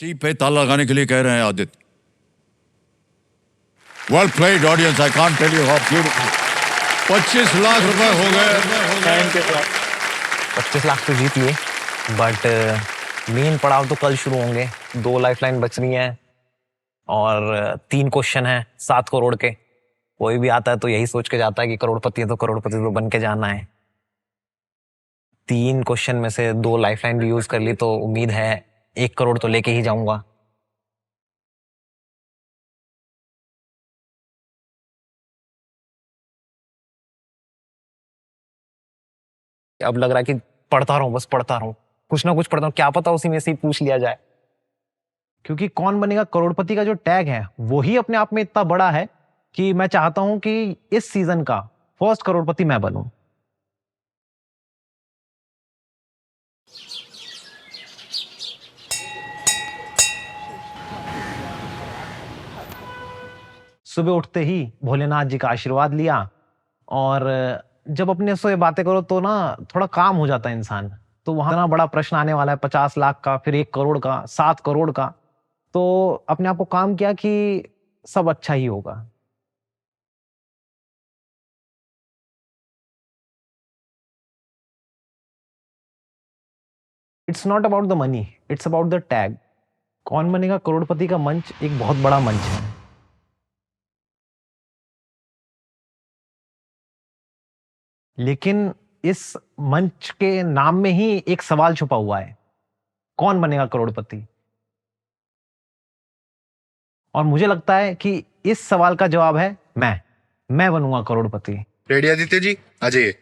सी पे ताला लगाने के लिए कह रहे हैं Aditya. Well played audience, I can't tell you how beautiful. 25 lakh रुपए हो गए। 25 लाख तो जीत लिए, बट मेन पड़ाव तो कल शुरू होंगे। 2 लाइफलाइन बच रही हैं और 3 क्वेश्चन हैं 7 करोड़ के। कोई भी आता है तो यही सोच के जाता है कि करोड़पति है तो करोड़पति तो बन के जाना है। 3 क्वेश्चन में से 2 लाइफलाइन भी यूज कर ली तो उम्मीद है 1 करोड़ तो लेके ही जाऊंगा। अब लग रहा है कि पढ़ता रहूं, बस पढ़ता रहूं, कुछ ना कुछ पढ़ता हूं, क्या पता उसी में से ही पूछ लिया जाए। क्योंकि कौन बनेगा करोड़पति का जो टैग है वो ही अपने आप में इतना बड़ा है कि मैं चाहता हूं कि इस सीजन का फर्स्ट करोड़पति मैं बनूं। सुबह उठते ही भोलेनाथ जी का आशीर्वाद लिया, और जब अपने से बातें करो तो ना थोड़ा काम हो जाता है इंसान। तो वहां ना बड़ा प्रश्न आने वाला है 50 लाख का, फिर 1 करोड़ का, 7 करोड़ का। तो अपने आप को काम किया कि सब अच्छा ही होगा। It's not about the money, it's about the tag. कौन बनेगा करोड़पति का मंच एक बहुत बड़ा मंच है, लेकिन इस मंच के नाम में ही एक सवाल छुपा हुआ है, कौन बनेगा करोड़पति। और मुझे लगता है कि इस सवाल का जवाब है मैं बनूंगा करोड़पति। रेडी आदित्य जी, आ जाइए।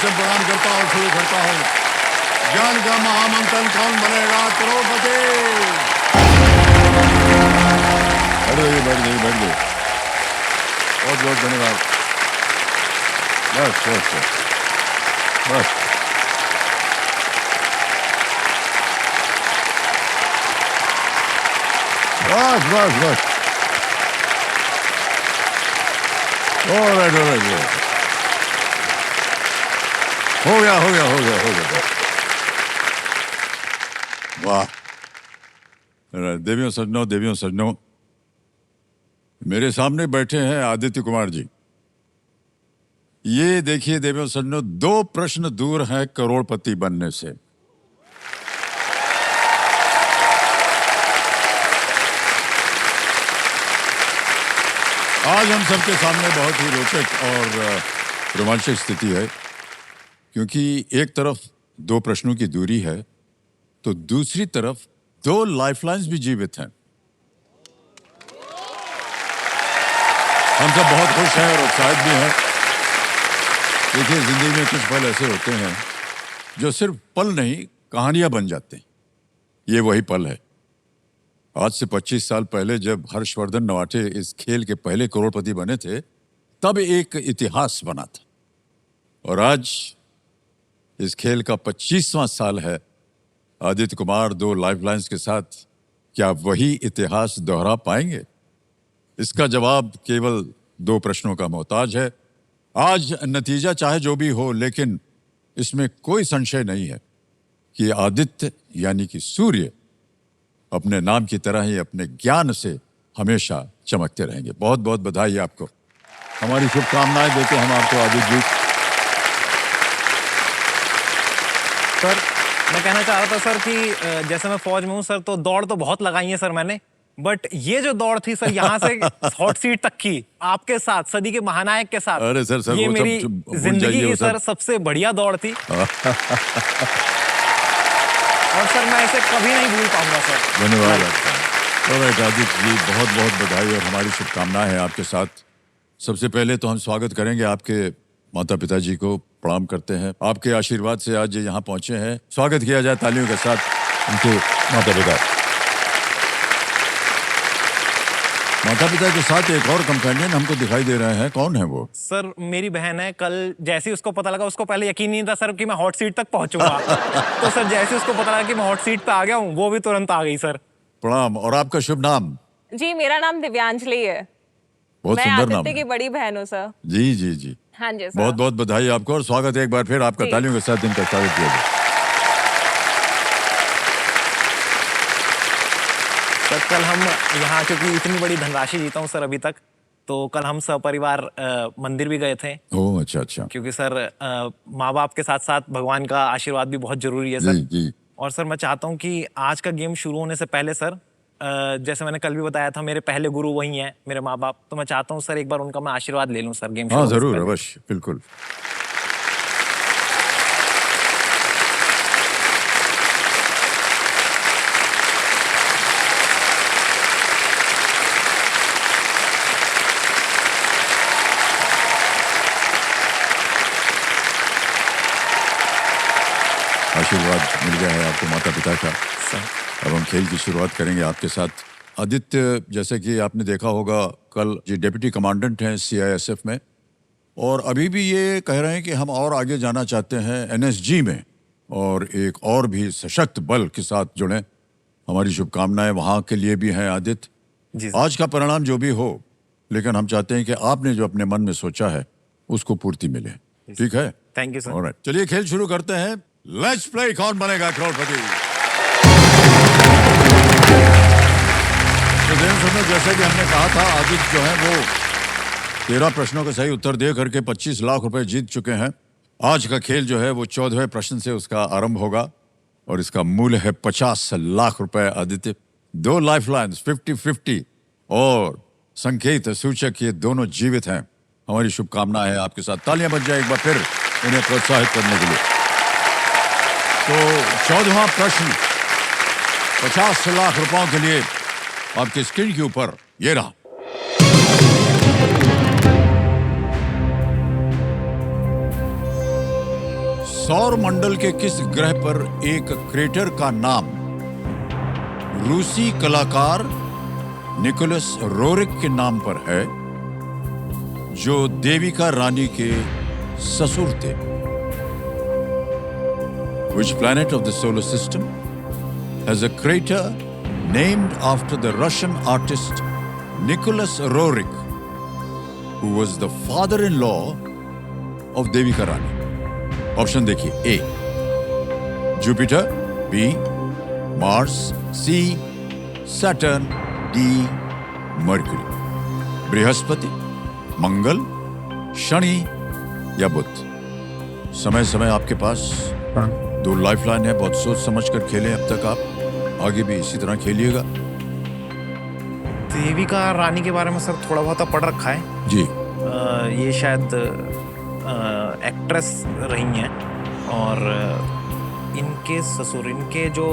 प्रदान करता हूँ, शुरू करता हूँ। ज्ञान का महामंथन, कौन बनेगा करोड़पति। बैठ गई। बहुत बहुत धन्यवाद। बस बस बस बस बस बस। ऑलराइट। हो गया। वाह। देवियों सज्जनों, मेरे सामने बैठे हैं आदित्य कुमार जी। ये देखिए देवियों सज्जनों, 2 प्रश्न दूर हैं करोड़पति बनने से। आज हम सबके सामने बहुत ही रोचक और रोमांचक स्थिति है, क्योंकि एक तरफ 2 प्रश्नों की दूरी है तो दूसरी तरफ 2 लाइफलाइंस भी जीवित हैं। हम सब बहुत खुश हैं और उत्साहित भी हैं। देखिए, जिंदगी में कुछ पल ऐसे होते हैं जो सिर्फ पल नहीं, कहानियां बन जाते हैं। ये वही पल है। आज से 25 साल पहले जब हर्षवर्धन नवाटे इस खेल के पहले करोड़पति बने थे, तब एक इतिहास बना था। और आज इस खेल का 25वां साल है। आदित्य कुमार 2 लाइफलाइंस के साथ क्या वही इतिहास दोहरा पाएंगे? इसका जवाब केवल 2 प्रश्नों का मोहताज है। आज नतीजा चाहे जो भी हो, लेकिन इसमें कोई संशय नहीं है कि आदित्य यानी कि सूर्य अपने नाम की तरह ही अपने ज्ञान से हमेशा चमकते रहेंगे। बहुत बहुत बधाई आपको। हमारी शुभकामनाएं देते हम आपको आदित्य जी। सर, मैं कहना चाह रहा था सर कि जैसे मैं फौज में हूँ सर, तो दौड़ तो बहुत लगाई है सर मैंने, बट ये जो दौड़ थी सर यहाँ से हॉट सीट तक की, आपके साथ, सदी के महानायक के साथ, अरे सर, ये मेरी जिंदगी की सर सबसे बढ़िया दौड़ थी। और सर मैं इसे कभी नहीं भूल पाऊंगा सर। धन्यवाद आपका। आदित्य जी, बहुत बहुत बधाई और हमारी शुभकामनाएं हैं आपके साथ। सबसे पहले तो हम स्वागत करेंगे आपके माता पिताजी को प्रणाम करते हैं। आपके आशीर्वाद से आज ये यहाँ पहुंचे हैं। स्वागत किया जाए तालियों के साथ उनके माता पिता। माता पिता के साथ एक और कंपेनियन हमको दिखाई दे रहे हैं, कौन है वो? सर मेरी बहन है। कल जैसे ही उसको पता लगा, उसको पहले यकीन नहीं था सर कि मैं हॉट सीट तक पहुंचूंगा। तो सर जैसे उसको पता लगा कि मैं हॉट सीट पे आ गया हूँ, वो भी तुरंत आ गई सर। प्रणाम। और आपका शुभ नाम? जी मेरा नाम दिव्यांजलि है। बहुत मैं सुंदर नाम आदित्य है। की बड़ी बहन हूँ सर। जी जी जी, हाँ जी सर। बहुत बहुत बधाई आपको और स्वागत है एक बार फिर आपका। जी। तालियों के साथ इनका स्वागत किया जाए। सर कल हम यहाँ, क्योंकि इतनी बड़ी धनराशि जीता हूँ सर अभी तक, तो कल हम सपरिवार मंदिर भी गए थे। ओह अच्छा अच्छा। क्योंकि सर माँ बाप के साथ साथ भगवान का आशीर्वाद भी बहुत जरूरी है सर। जी जी। और सर मैं चाहता हूँ कि आज का गेम शुरू होने से पहले सर, जैसे मैंने कल भी बताया था, मेरे पहले गुरु वही हैं, मेरे माँ बाप। तो मैं चाहता हूँ सर एक बार उनका मैं आशीर्वाद ले लूँ सर गेम शुरू हाँ होने से जरूर, पहले। अवश्य, बिल्कुल। आशीर्वाद मिल गया है आपको माता पिता का। अब हम खेल की शुरुआत करेंगे आपके साथ। आदित्य, जैसे कि आपने देखा होगा, कल जी डिप्टी कमांडेंट हैं CISF में, और अभी भी ये कह रहे हैं कि हम और आगे जाना चाहते हैं NSG में, और एक और भी सशक्त बल के साथ जुड़ें। हमारी शुभकामनाएं वहाँ के लिए भी हैं आदित्य। जी सर। आज का परिणाम जो भी हो, लेकिन हम चाहते हैं कि आपने जो अपने मन में सोचा है उसको पूर्ति मिले। ठीक है? Thank you sir. ऑलराइट, चलिए खेल शुरू करते हैं। लेट्स प्ले कौन बनेगा करोड़पति। तो में जैसे कि हमने कहा था, आदित्य जो है वो 13 प्रश्नों के सही उत्तर दे करके 25 लाख रुपए जीत चुके हैं। आज का खेल जो है वो 14वें प्रश्न से उसका आरंभ होगा और इसका मूल्य है 50 लाख रुपए। आदित्य, 2 लाइफलाइंस 50-50 और संकेत सूचक, ये दोनों जीवित हैं। हमारी शुभकामना है आपके साथ। तालियां बज जाए एक बार फिर उन्हें प्रोत्साहित करने के लिए। तो 14वां प्रश्न 50 लाख रुपयों के लिए आपके स्क्रीन के ऊपर ये रहा। सौर मंडल के किस ग्रह पर एक क्रेटर का नाम रूसी कलाकार निकोलस रोरिक के नाम पर है, जो देविका रानी के ससुर थे? Which planet of the solar system has a crater named after the Russian artist Nicholas Roerich, who was the father-in-law of Devika Rani? Option देखिए। A Jupiter, B Mars, C Saturn, D Mercury. Brihaspati, Mangal, Shani या बुध? समय समय आपके पास 2 lifeline है, बहुत सोच समझ कर खेलें अब तक आप, आगे भी इसी तरह खेलिएगा। देविका रानी के बारे में सर थोड़ा बहुत पढ़ रखा है जी। ये शायद एक्ट्रेस रही हैं, और इनके ससुर, इनके जो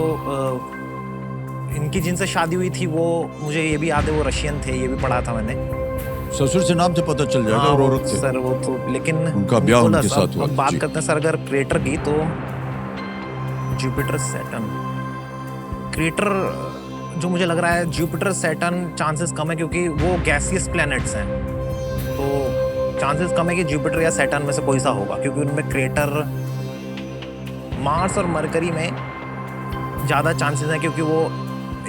इनकी जिनसे शादी हुई थी, वो मुझे ये भी याद है वो रशियन थे, ये भी पढ़ा था मैंने। ससुर से नाम से पता चल जाएगा। हाँ, रोरक थे सर वो तो, लेकिन उनका ब्याह उनके निकोलस, साथ हुआ। अब बात जी। करते हैं सर अगर क्रेटर की, तो जुपिटर सैटर्न क्रेटर, जो मुझे लग रहा है जुपिटर सैटर्न चांसेस कम है, क्योंकि वो गैसियस प्लैनेट्स हैं, तो चांसेस कम है कि जुपिटर या सैटर्न में से कोई सा होगा, क्योंकि उनमें क्रेटर, मार्स और मरकरी में ज़्यादा चांसेस हैं, क्योंकि वो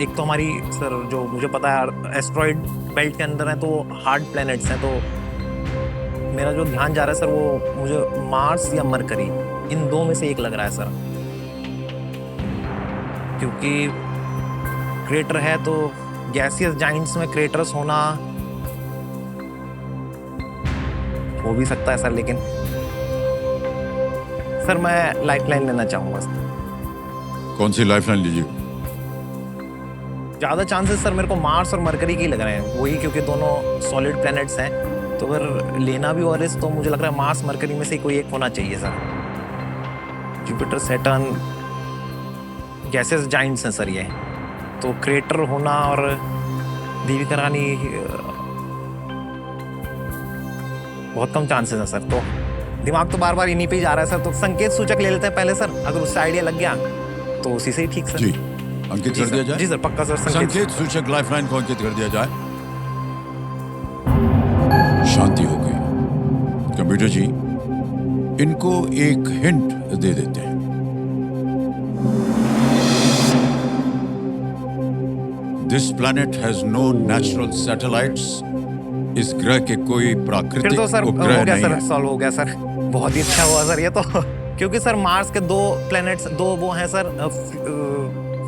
एक तो हमारी सर जो मुझे पता है एस्ट्रॉइड बेल्ट के अंदर है, तो हार्ड प्लैनेट्स हैं। तो मेरा जो ध्यान जा रहा है सर, वो मुझे मार्स या मरकरी, इन 2 में से एक लग रहा है सर, क्योंकि क्रेटर है तो गैसियस जाइंट्स में क्रेटर्स होना हो भी सकता है सर, लेकिन सर मैं लाइफलाइन लेना चाहूंगा सर। कौन सी लाइफलाइन लीजिए? ज्यादा चांसेस सर मेरे को मार्स और मरकरी के ही लग रहे हैं, वही, क्योंकि दोनों सॉलिड प्लैनेट्स हैं। तो अगर लेना भी और तो मुझे लग रहा है मार्स मरकरी में से कोई एक होना चाहिए sir. Jupiter Saturn gases Giants हैं सर ये, तो क्रेटर होना और देविका रानी बहुत कम चांसेस हैं सर। तो दिमाग तो बार बार इन्हीं पे ही जा रहा है सर, तो संकेत सूचक ले लेते हैं पहले सर, अगर उससे आइडिया लग गया तो उसी से ही ठीक सर। जी अंकित जी कर दिया सर, जाए। जी सर पक्का सर। संकेत सूचक लाइफलाइन को अंकित कर दिया जाए। शांति हो गई। कंप्यूटर जी इनको एक हिंट दे देते हैं। This planet has no natural satellites. इस ग्रह के कोई फिर प्राकृतिक तो सर हो उपग्रह गया नहीं सर, है। सॉल्व हो गया सर, बहुत ही अच्छा हुआ सर ये तो क्योंकि सर मार्स के 2 प्लैनेट्स, 2 वो हैं सर,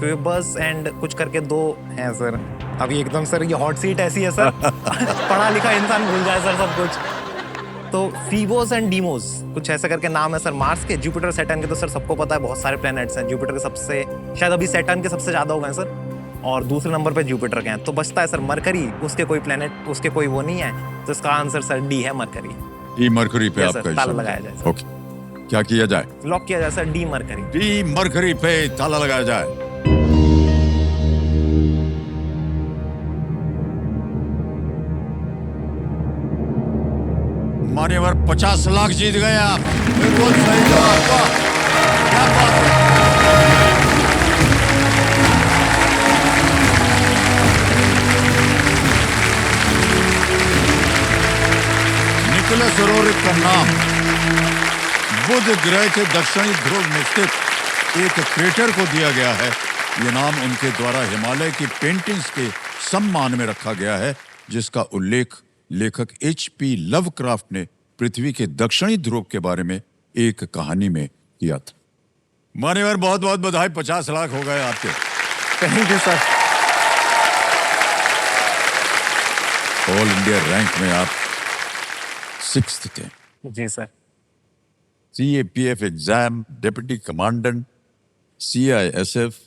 फेबस एंड कुछ करके 2 हैं सर। अभी एकदम सर ये हॉट सीट ऐसी है सर पढ़ा लिखा इंसान भूल जाए सर सब कुछ। तो फीबोस एंड डीमोस कुछ ऐसा करके नाम है सर मार्स के। जुपिटर सैटर्न के तो सर सबको पता है बहुत सारे प्लैनेट्स हैं। जुपिटर के सबसे, शायद अभी सैटर्न के सबसे ज्यादा हो गए सर, और दूसरे नंबर पे जुपिटर के हैं। तो बचता है सर मरकरी, उसके कोई प्लैनेट, उसके कोई वो नहीं है, तो इसका आंसर सर डी है मरकरी। ई मरकरी पे Yes, sir, आपका ताला इशारा। लगाया जाए सर। ओके क्या किया जाए? लॉक किया जाए sir D mercury. D mercury पे ताला लगाया जाए। मान्यवर 50 लाख जीत गए आप। बिल्कुल सही जवाब। वाह, क्या बात है। निकोलस रोरिक का नाम बुध ग्रह के दक्षिणी ध्रुव में स्थित एक क्रेटर को दिया गया है। ये नाम उनके द्वारा हिमालय की पेंटिंग्स के सम्मान में रखा गया है, जिसका उल्लेख लेखक H.P. लवक्राफ्ट ने पृथ्वी के दक्षिणी ध्रुव के बारे में एक कहानी में किया था। मान्यवर बहुत बहुत बधाई, 50 लाख हो गए आपके। Thank you sir. All India rank में आप 6th थे। जी sir. CAPF exam, deputy commandant, CISF।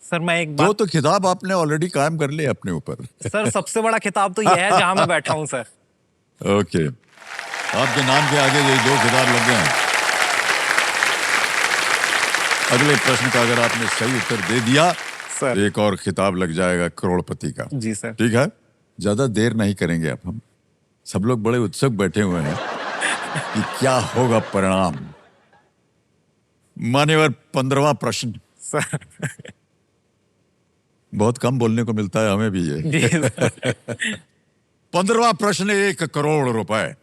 Sir मैं एक दो बात, तो खिताब आपने ऑलरेडी कायम कर लिए अपने ऊपर। सर सबसे बड़ा खिताब तो यह है जहां मैं बैठा हूं सर। ओके आपके नाम के आगे ये 2 खिताब लग गए हैं। अगले प्रश्न का अगर आपने सही उत्तर दे दिया सर। एक और खिताब लग जाएगा करोड़पति का। जी सर। ठीक है, ज्यादा देर नहीं करेंगे अब हम। सब लोग बड़े उत्सुक बैठे हुए हैं कि क्या होगा परिणाम। मान्यवर 15वां प्रश्न। सर बहुत कम बोलने को मिलता है हमें भी ये। जी सर। 15वां प्रश्न 1 करोड़ रुपए।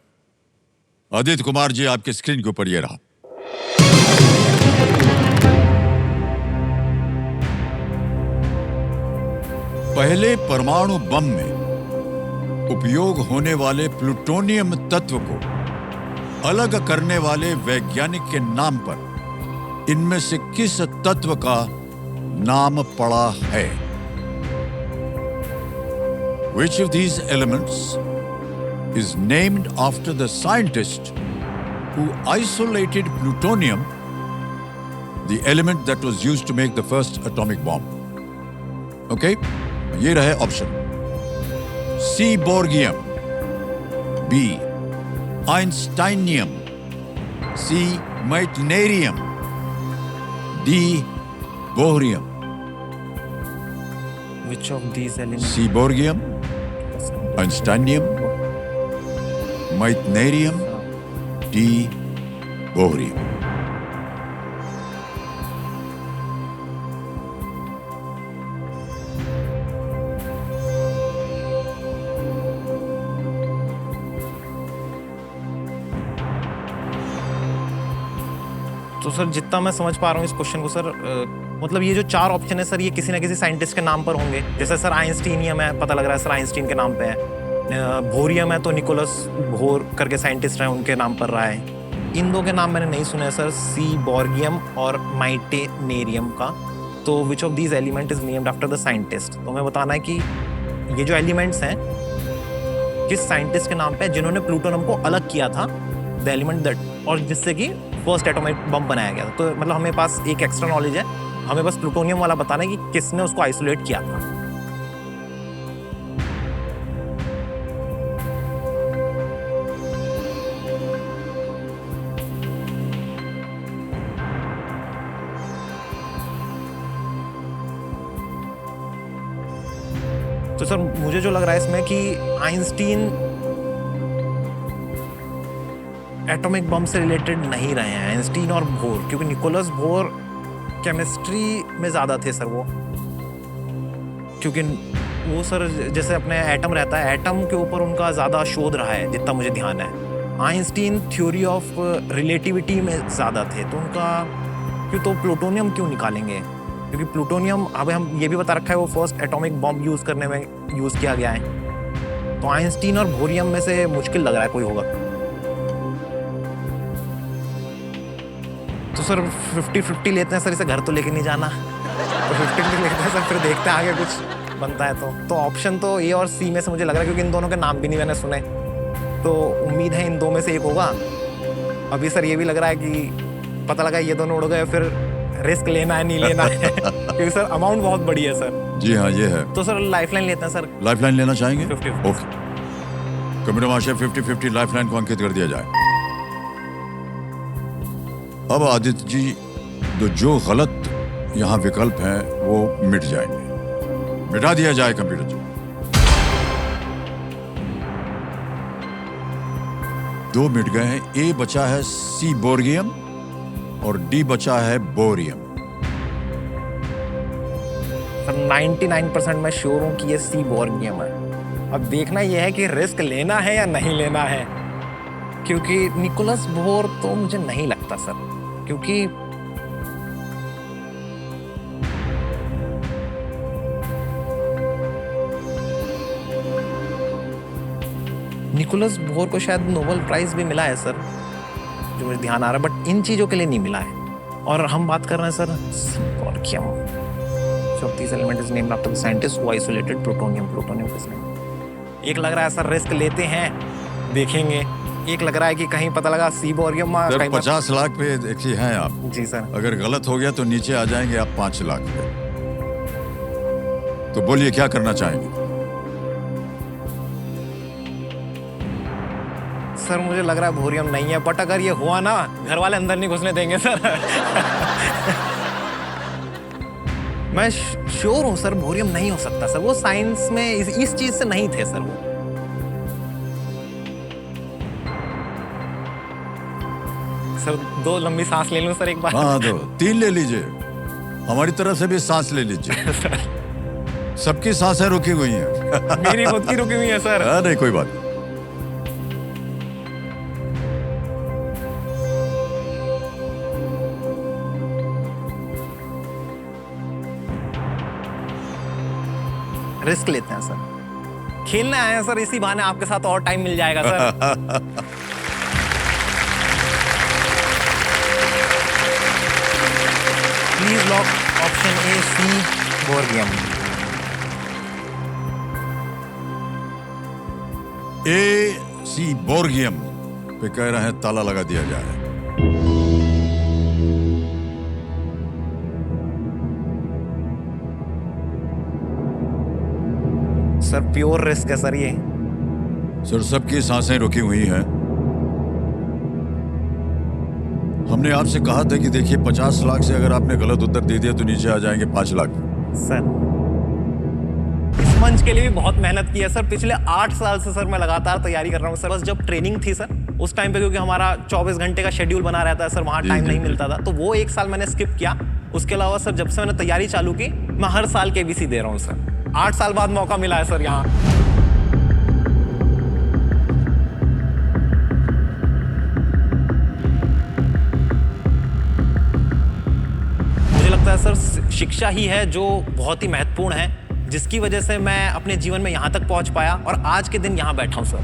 आदित्य कुमार जी आपके स्क्रीन के ऊपर ये रहा। पहले परमाणु बम में उपयोग होने वाले प्लूटोनियम तत्व को अलग करने वाले वैज्ञानिक के नाम पर इनमें से किस तत्व का नाम पड़ा है? Which of these elements is named after the scientist who isolated plutonium, the element that was used to make the first atomic bomb? Okay? ये रहे option. C. Borgium, B. Einsteinium, C. Meitnerium, D. Bohrium. Which of these elements? C. Borgium, Einsteinium, Meitnerium, D. Bohrium. तो sir जितना मैं समझ पा रहा हूँ इस क्वेश्चन को सर, मतलब ये जो 4 ऑप्शन है सर, ये किसी ना किसी साइंटिस्ट के नाम पर होंगे। जैसे सर आइंस्टीनियम है, पता लग रहा है सर आइंस्टीन के नाम पे है। भोरियम है तो निकोलस भोर करके साइंटिस्ट हैं, उनके नाम पर रहा है। इन 2 के नाम मैंने नहीं सुने सर, सी बॉर्गियम और माइटेनेरियम का। तो विच of these element is named after the scientist. तो हमें बताना है कि ये जो एलिमेंट्स हैं किस साइंटिस्ट के नाम पे है जिन्होंने प्लूटोनियम को अलग किया था, द एलिमेंट दैट, और जिससे कि फर्स्ट एटॉमिक बम बनाया गया था। तो मतलब हमें पास एक एक्स्ट्रा नॉलेज है, हमें बस प्लूटोनियम वाला बताना है कि किसने उसको आइसोलेट किया था। तो सर मुझे जो लग रहा है इसमें कि आइंस्टीन एटॉमिक बम से रिलेटेड नहीं रहे हैं आइंस्टीन और बोर, क्योंकि निकोलस बोर केमिस्ट्री में ज़्यादा थे सर वो, क्योंकि वो सर जैसे अपने एटम रहता है, एटम के ऊपर उनका ज़्यादा शोध रहा है जितना मुझे ध्यान है। आइंस्टीन थ्योरी ऑफ रिलेटिविटी में ज़्यादा थे, तो उनका क्यों तो प्लूटोनियम क्यों निकालेंगे, क्योंकि प्लूटोनियम अब हम ये भी बता रखा है वो फर्स्ट एटॉमिक बम यूज़ करने में यूज़ किया गया है। तो आइंस्टीन और बोरियम में से मुश्किल लग रहा है कोई होगा। तो सर 50-50 लेते हैं सर, इसे घर तो लेके नहीं जाना, तो 50-50 लेते हैं सर, फिर देखते हैं आगे कुछ बनता है तो ऑप्शन तो ए और सी में से मुझे लग रहा है, क्योंकि इन दोनों के नाम भी नहीं मैंने सुने, तो उम्मीद है इन दो में से एक होगा। अभी सर ये भी लग रहा है कि पता लगा ये दोनों उड़ गए, फिर रिस्क लेना है नहीं लेना है क्योंकि सर अमाउंट बहुत बड़ी है सर। जी हाँ, ये है। तो सर लाइफलाइन लेते हैं सर। लाइफलाइन लेना चाहेंगे? 50-50। ओके, कंप्यूटर मास्टर 50-50 लाइफलाइन को अंकित कर दिया जाए। अब आदित्य जी, जो गलत यहाँ विकल्प हैं वो मिट जाएंगे, मिटा दिया जाए कंप्यूटर जी। 2 मिट गए हैं। ए बचा है सी बोरियम और डी बचा है बोरियम। सर 99% मैं श्योर हूँ कि ये सी बोरियम है। अब देखना यह है कि रिस्क लेना है या नहीं लेना है, क्योंकि निकोलस बोर तो मुझे नहीं लगता सर, क्योंकि निकोलस बोर को शायद नोबेल प्राइज भी मिला है सर, जो मुझे ध्यान आ रहा है, बट इन चीजों के लिए नहीं मिला है। और हम बात कर रहे हैं sir बोरकियम, so this element is named after the scientist who isolated plutonium किस name? एक लग रहा है सर रिस्क लेते हैं, देखेंगे। एक लग रहा है कि कहीं पता लगा सी बोरियम सर 50 लाख पे देखिए हैं आप। जी सर। अगर गलत हो गया तो नीचे आ जाएंगे आप 5 लाख पे। तो बोलिए क्या करना चाहेंगे? सर मुझे लग रहा है बोरियम नहीं है, बट अगर ये हुआ ना, घर वाले अंदर नहीं घुसने देंगे सर मैं श्योर हूँ सर बोरियम नहीं हो सकता सर, वो साइंस में इस चीज से नहीं थे सर वो। सर 2 लंबी सांस ले लूं सर एक बार? हाँ, 2 3 ले लीजिए, हमारी तरफ से भी सांस ले लीजिए सबकी सांसें रुकी हुई हैं मेरी खुद की रुकी हुई है सर। नहीं कोई बात नहीं। रिस्क लेते हैं सर, खेलने आए हैं सर, इसी बहाने आपके साथ और टाइम मिल जाएगा sir please lock option A seaborgium. A seaborgium पे कह रहे हैं ताला लगा दिया जाए। सर प्योर रिस्क है सर ये। सर सबकी सांसें रुकी हुई हैं। हमने आपसे कहा था कि देखिए 50 लाख से अगर आपने गलत उत्तर दे दिया तो नीचे आ जाएंगे 5 लाख। सर इस मंच के लिए भी बहुत मेहनत की है सर, पिछले 8 साल से सर मैं लगातार तैयारी कर रहा हूँ सर। बस जब ट्रेनिंग थी सर उस टाइम पे, क्योंकि हमारा 24 घंटे का शेड्यूल बना रहता है सर, वहाँ टाइम नहीं मिलता था, तो वो 1 साल मैंने स्किप किया। उसके अलावा सर जब से मैंने तैयारी चालू की, मैं हर साल KBC दे रहा हूँ सर। 8 साल बाद मौका मिला है सर यहाँ। मुझे लगता है सर शिक्षा ही है जो बहुत ही महत्वपूर्ण है, जिसकी वजह से मैं अपने जीवन में यहाँ तक पहुँच पाया और आज के दिन यहाँ बैठा हूँ सर।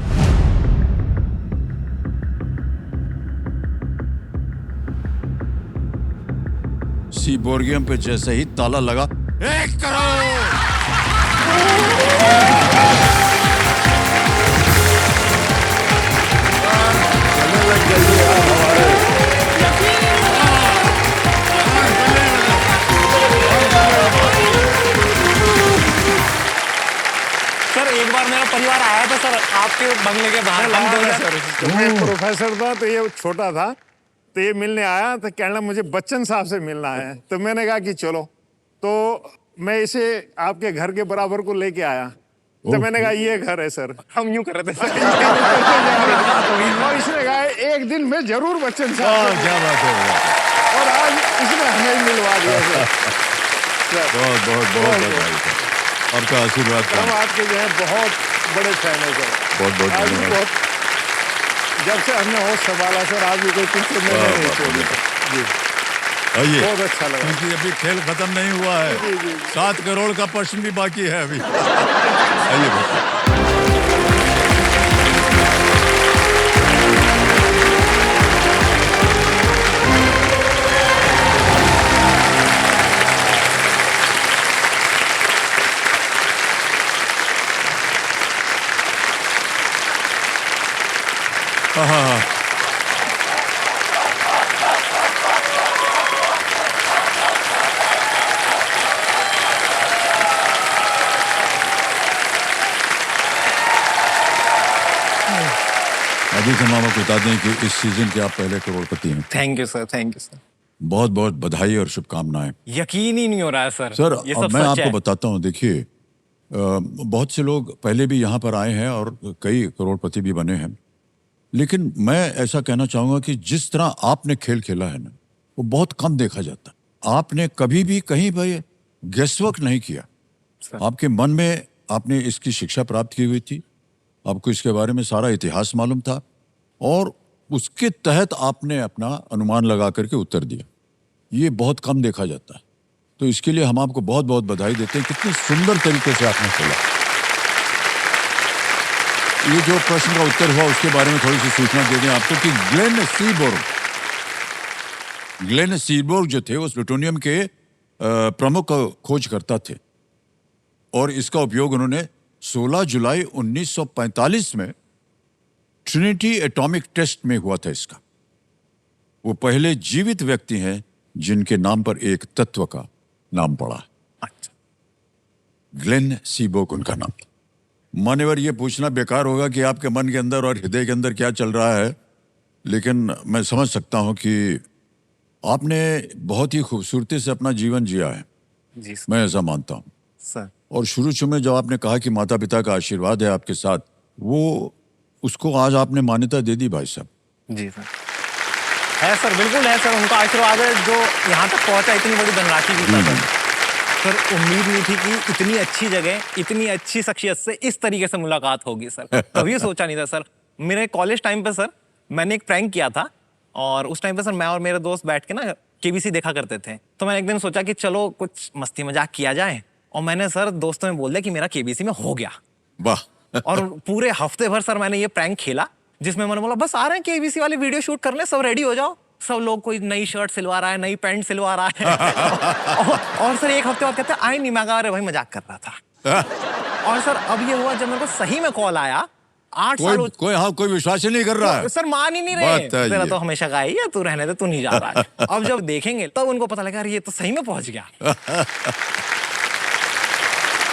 सी बोरियम पे जैसे ही ताला लगा, 1 करोड़। सर एक बार मेरा परिवार आया था सर आपके बंगले के बाहर, हम दोनों सर। मैं प्रोफेसर था तो ये छोटा था, तो ये मिलने आया तो कहना मुझे बच्चन साहब से मिलना है, तो मैंने कहा कि चलो, तो मैं इसे आपके घर के बराबर को लेके आया। तो मैंने कहा ये घर है सर। हम यूं कर रहे थे सर। और इसने कहा एक दिन मैं जरूर बच्चन साहब हाँ, से क्या बात है, और आज इसने हमें ही मिलवा दिया सर। बहुत बहुत बहुत बधाई सर, आपका आशीर्वाद हम था। आपके जो है बहुत बड़े फैन है सर। बहुत बहुत आज भी धन्यवाद। बहुत जब से हमने होश संभाला सर आज भी कोई पीछे में वाह, नहीं वाह, छोड़ी जी आइए, बहुत अच्छा लगा। क्योंकि अभी खेल खत्म नहीं हुआ है, 7 करोड़ का प्रश्न भी बाकी है अभी। आइए बेटा। हाँ, आदित्य मामा को बता दें कि इस सीजन के आप पहले करोड़पति हैं। Thank you sir, thank you sir. बहुत बहुत बधाई और शुभकामनाएं। यकीन ही नहीं हो रहा है सर। सर ये अब सब मैं सच आपको है। बताता हूँ, देखिए बहुत से लोग पहले भी यहाँ पर आए हैं और कई करोड़पति भी बने हैं, लेकिन मैं ऐसा कहना चाहूंगा कि जिस तरह आपने खेल खेला है ना, वो बहुत कम देखा जाता। आपने कभी भी कहीं पर गेसवर्क नहीं किया। आपके मन में आपने इसकी शिक्षा प्राप्त की हुई थी, आपको इसके बारे में सारा इतिहास मालूम था और उसके तहत आपने अपना अनुमान लगा करके उत्तर दिया। ये बहुत कम देखा जाता है, तो इसके लिए हम आपको बहुत बहुत बधाई देते हैं। कितनी सुंदर तरीके से आपने खेला। ये जो प्रश्न का उत्तर हुआ उसके बारे में थोड़ी सी सूचना दे दें आपको कि ग्लेन सीबोर्ग जो थे वो प्लूटोनियम के प्रमुख खोजकर्ता थे और इसका उपयोग उन्होंने 16 जुलाई 1945 में ट्रिनिटी एटॉमिक टेस्ट में हुआ था। इसका वो पहले जीवित व्यक्ति हैं जिनके नाम पर एक तत्व का नाम पड़ा। अच्छा। ग्लेन सीबोर्ग उनका नाम था। मान्यवर, ये पूछना बेकार होगा कि आपके मन के अंदर और हृदय के अंदर क्या चल रहा है, लेकिन मैं समझ सकता हूं कि आपने बहुत ही खूबसूरती से अपना जीवन जिया है। जी सर। मैं ऐसा मानता हूं। सर और शुरू में जब आपने कहा कि माता पिता का आशीर्वाद है आपके साथ, वो उसको आज आपने मान्यता दे दी भाई साहब। जी सर, है सर, बिल्कुल है सर। उनका आशीर्वाद है जो यहाँ तक पहुँचा, इतनी बड़ी धनराशि की सर। सर उम्मीद नहीं थी कि इतनी अच्छी जगह, इतनी अच्छी शख्सियत से इस तरीके से मुलाकात होगी सर। कभी सोचा नहीं था सर। मेरे कॉलेज टाइम पे सर मैंने एक प्रैंक किया था और उस टाइम पे सर मैं और मेरे दोस्त बैठ के ना केबीसी देखा करते थे। तो मैंने एक दिन सोचा कि चलो कुछ मस्ती मजाक किया जाए और मैंने सर दोस्तों में बोल दिया कि मेरा केबीसी में हो गया। वाह। और पूरे हफ्ते भर सर मैंने ये प्रैंक खेला जिसमें मैंने बोला बस आ रहे हैं केबीसी वाले वीडियो शूट करने, सब रेडी हो जाओ। सब लोग कोई नई शर्ट सिलवा रहा है, नई पैंट सिलवा रहा है। और सर एक हफ्ते बाद कहते हैं आए नहीं, मैं कहा अरे भाई मजाक कर रहा था। और सर अब ये हुआ जब मेरे को सही में कॉल आया 8 साल कोई विश्वास ही नहीं कर रहा है। सर मान ही नहीं रहे, तेरा तो हमेशा का ही है, तू रहने दे, तू नहीं जा रहा है। अब जब देखेंगे तब उनको पता लगा ये तो सही में पहुंच गया।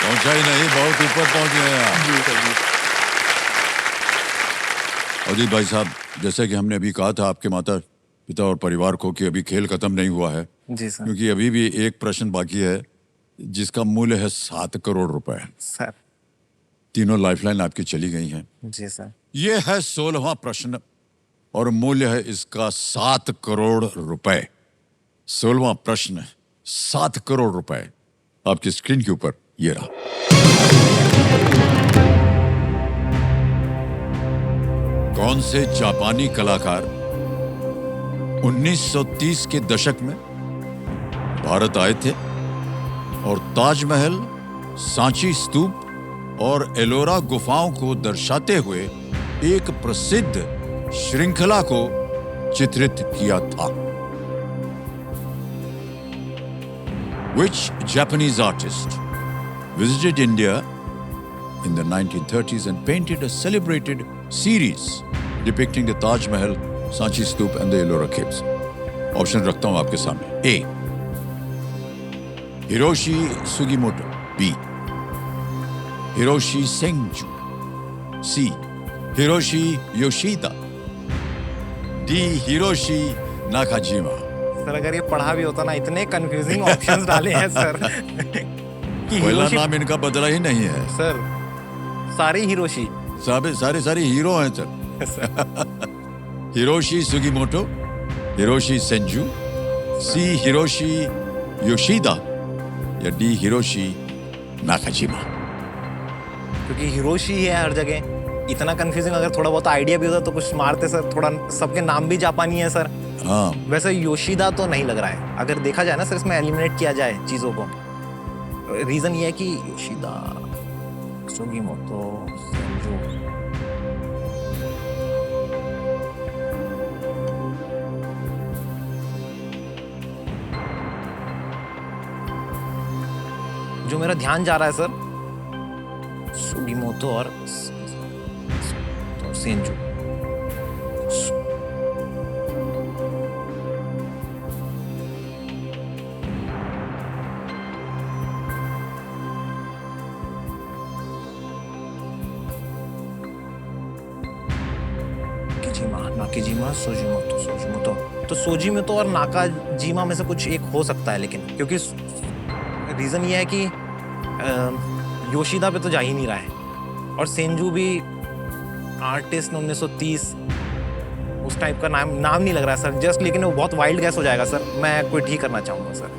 पहुंचा ही नहीं, बहुत ऊपर पहुंच गए हैं आप। जी सर, जी। अजीत भाई साहब, जैसे कि हमने अभी कहा था आपके माता पिता और परिवार को कि अभी खेल खत्म नहीं हुआ है। जी सर। क्योंकि अभी भी एक प्रश्न बाकी है जिसका मूल्य है 7 करोड़ रुपए। सर। तीनों लाइफलाइन आपकी चली गई हैं। जी सर। ये है 16वां प्रश्न और मूल्य है इसका 7 करोड़ रुपए। 16वां प्रश्न, 7 करोड़ रुपए आपकी स्क्रीन के ऊपर ये रहा। कौन से जापानी कलाकार 1930 के दशक में भारत आए थे और ताजमहल, सांची स्तूप और एलोरा गुफाओं को दर्शाते हुए एक प्रसिद्ध श्रृंखला को चित्रित किया था? Which Japanese artist visited India in the 1930s and painted a celebrated series depicting the Taj Mahal, Sanchi Stoop and the Ellora Caves? Option रखता हूं आपके सामने। A. Hiroshi Sugimoto. B. Hiroshi Senju. C. Hiroshi Yoshida. D. Hiroshi Nakajima. Sir अगर ये पढ़ा भी होता ना, इतने कंफ्यूजिंग ऑप्शंस डाले हैं सर कि पहला नाम इनका बदला ही नहीं है। सर सारे हिरोशी। सारे हीरो हैं सर। हिरोशी सुगीमोटो, हिरोशी सेंजू, सी हिरोशी योशिदा या डी हिरोशी नाकाजिमा। क्योंकि हिरोशी ही है हर जगह, इतना कंफ्यूजिंग। अगर थोड़ा बहुत आइडिया भी होता तो कुछ मारते सर। थोड़ा सबके नाम भी जापानी है सर। हाँ, वैसे योशिदा तो नहीं लग रहा है, अगर देखा जाए ना सर, इसमें एलिमिनेट किया जाए चीजों को। रीजन ये है कि योशिदा, सुगीमोटो, सेंजू। जो मेरा ध्यान जा रहा है सर, सुगीमोटो और सेंजू। नाकाजिमा, सोजिमोटो। तो सोजिमोटो और नाकाजिमा में से कुछ एक हो सकता है, लेकिन क्योंकि रीजन ये है कि योशिदा पे तो जा ही नहीं रहा है, और सेंजू भी आर्टिस्ट 1930 उस टाइप का नाम नहीं लग रहा है सर जस्ट, लेकिन वो बहुत वाइल्ड गैस हो जाएगा सर। मैं क्विट ही करना चाहूंगा सर।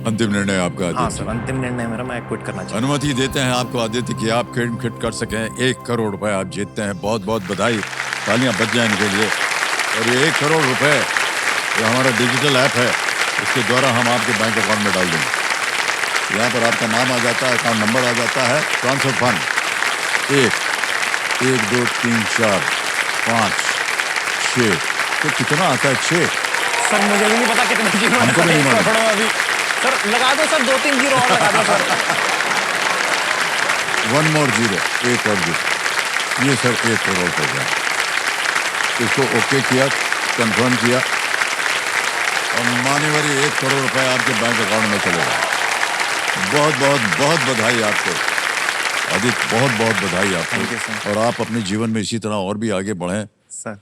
अंतिम निर्णय आपका हाँ आदित्य। सर, अंतिम निर्णय मेरा, मैं क्विट करना चाहूंगा। अनुमति देते हैं आपको आदित्य कि आप खिट कर सकें। 1 करोड़ रुपए आप जीतते हैं। बहुत बहुत बधाई, तालियां बज जाए इनके लिए। और ये 1 करोड़ रुपए ये हमारा डिजिटल ऐप है, इसके द्वारा हम आपके बैंक अकाउंट में डाल देंगे। यहाँ पर आपका नाम आ जाता है, अकाउंट नंबर आ जाता है, ट्रांसफर फंड 1 2 3 4 5 6। तो कितना आता है? 6। सर मुझे भी नहीं पता कितने जीरो हमको भी नहीं मालूम। अभी सर लगा दो सर, 2-3 जीरो और लगा दो सर। 1 more zero, 1 और जीरो। ये सर 1 करोड़ हो गया। इसको ओके किया, कंफर्म किया, और मान्यवरी 1 करोड़ रुपए आपके बैंक अकाउंट में चले गए। बहुत बहुत बहुत बधाई आपको आदित्य, बहुत बहुत बधाई Thank you, आपको। sir. और आप अपने जीवन में इसी तरह और भी आगे बढ़ें। सर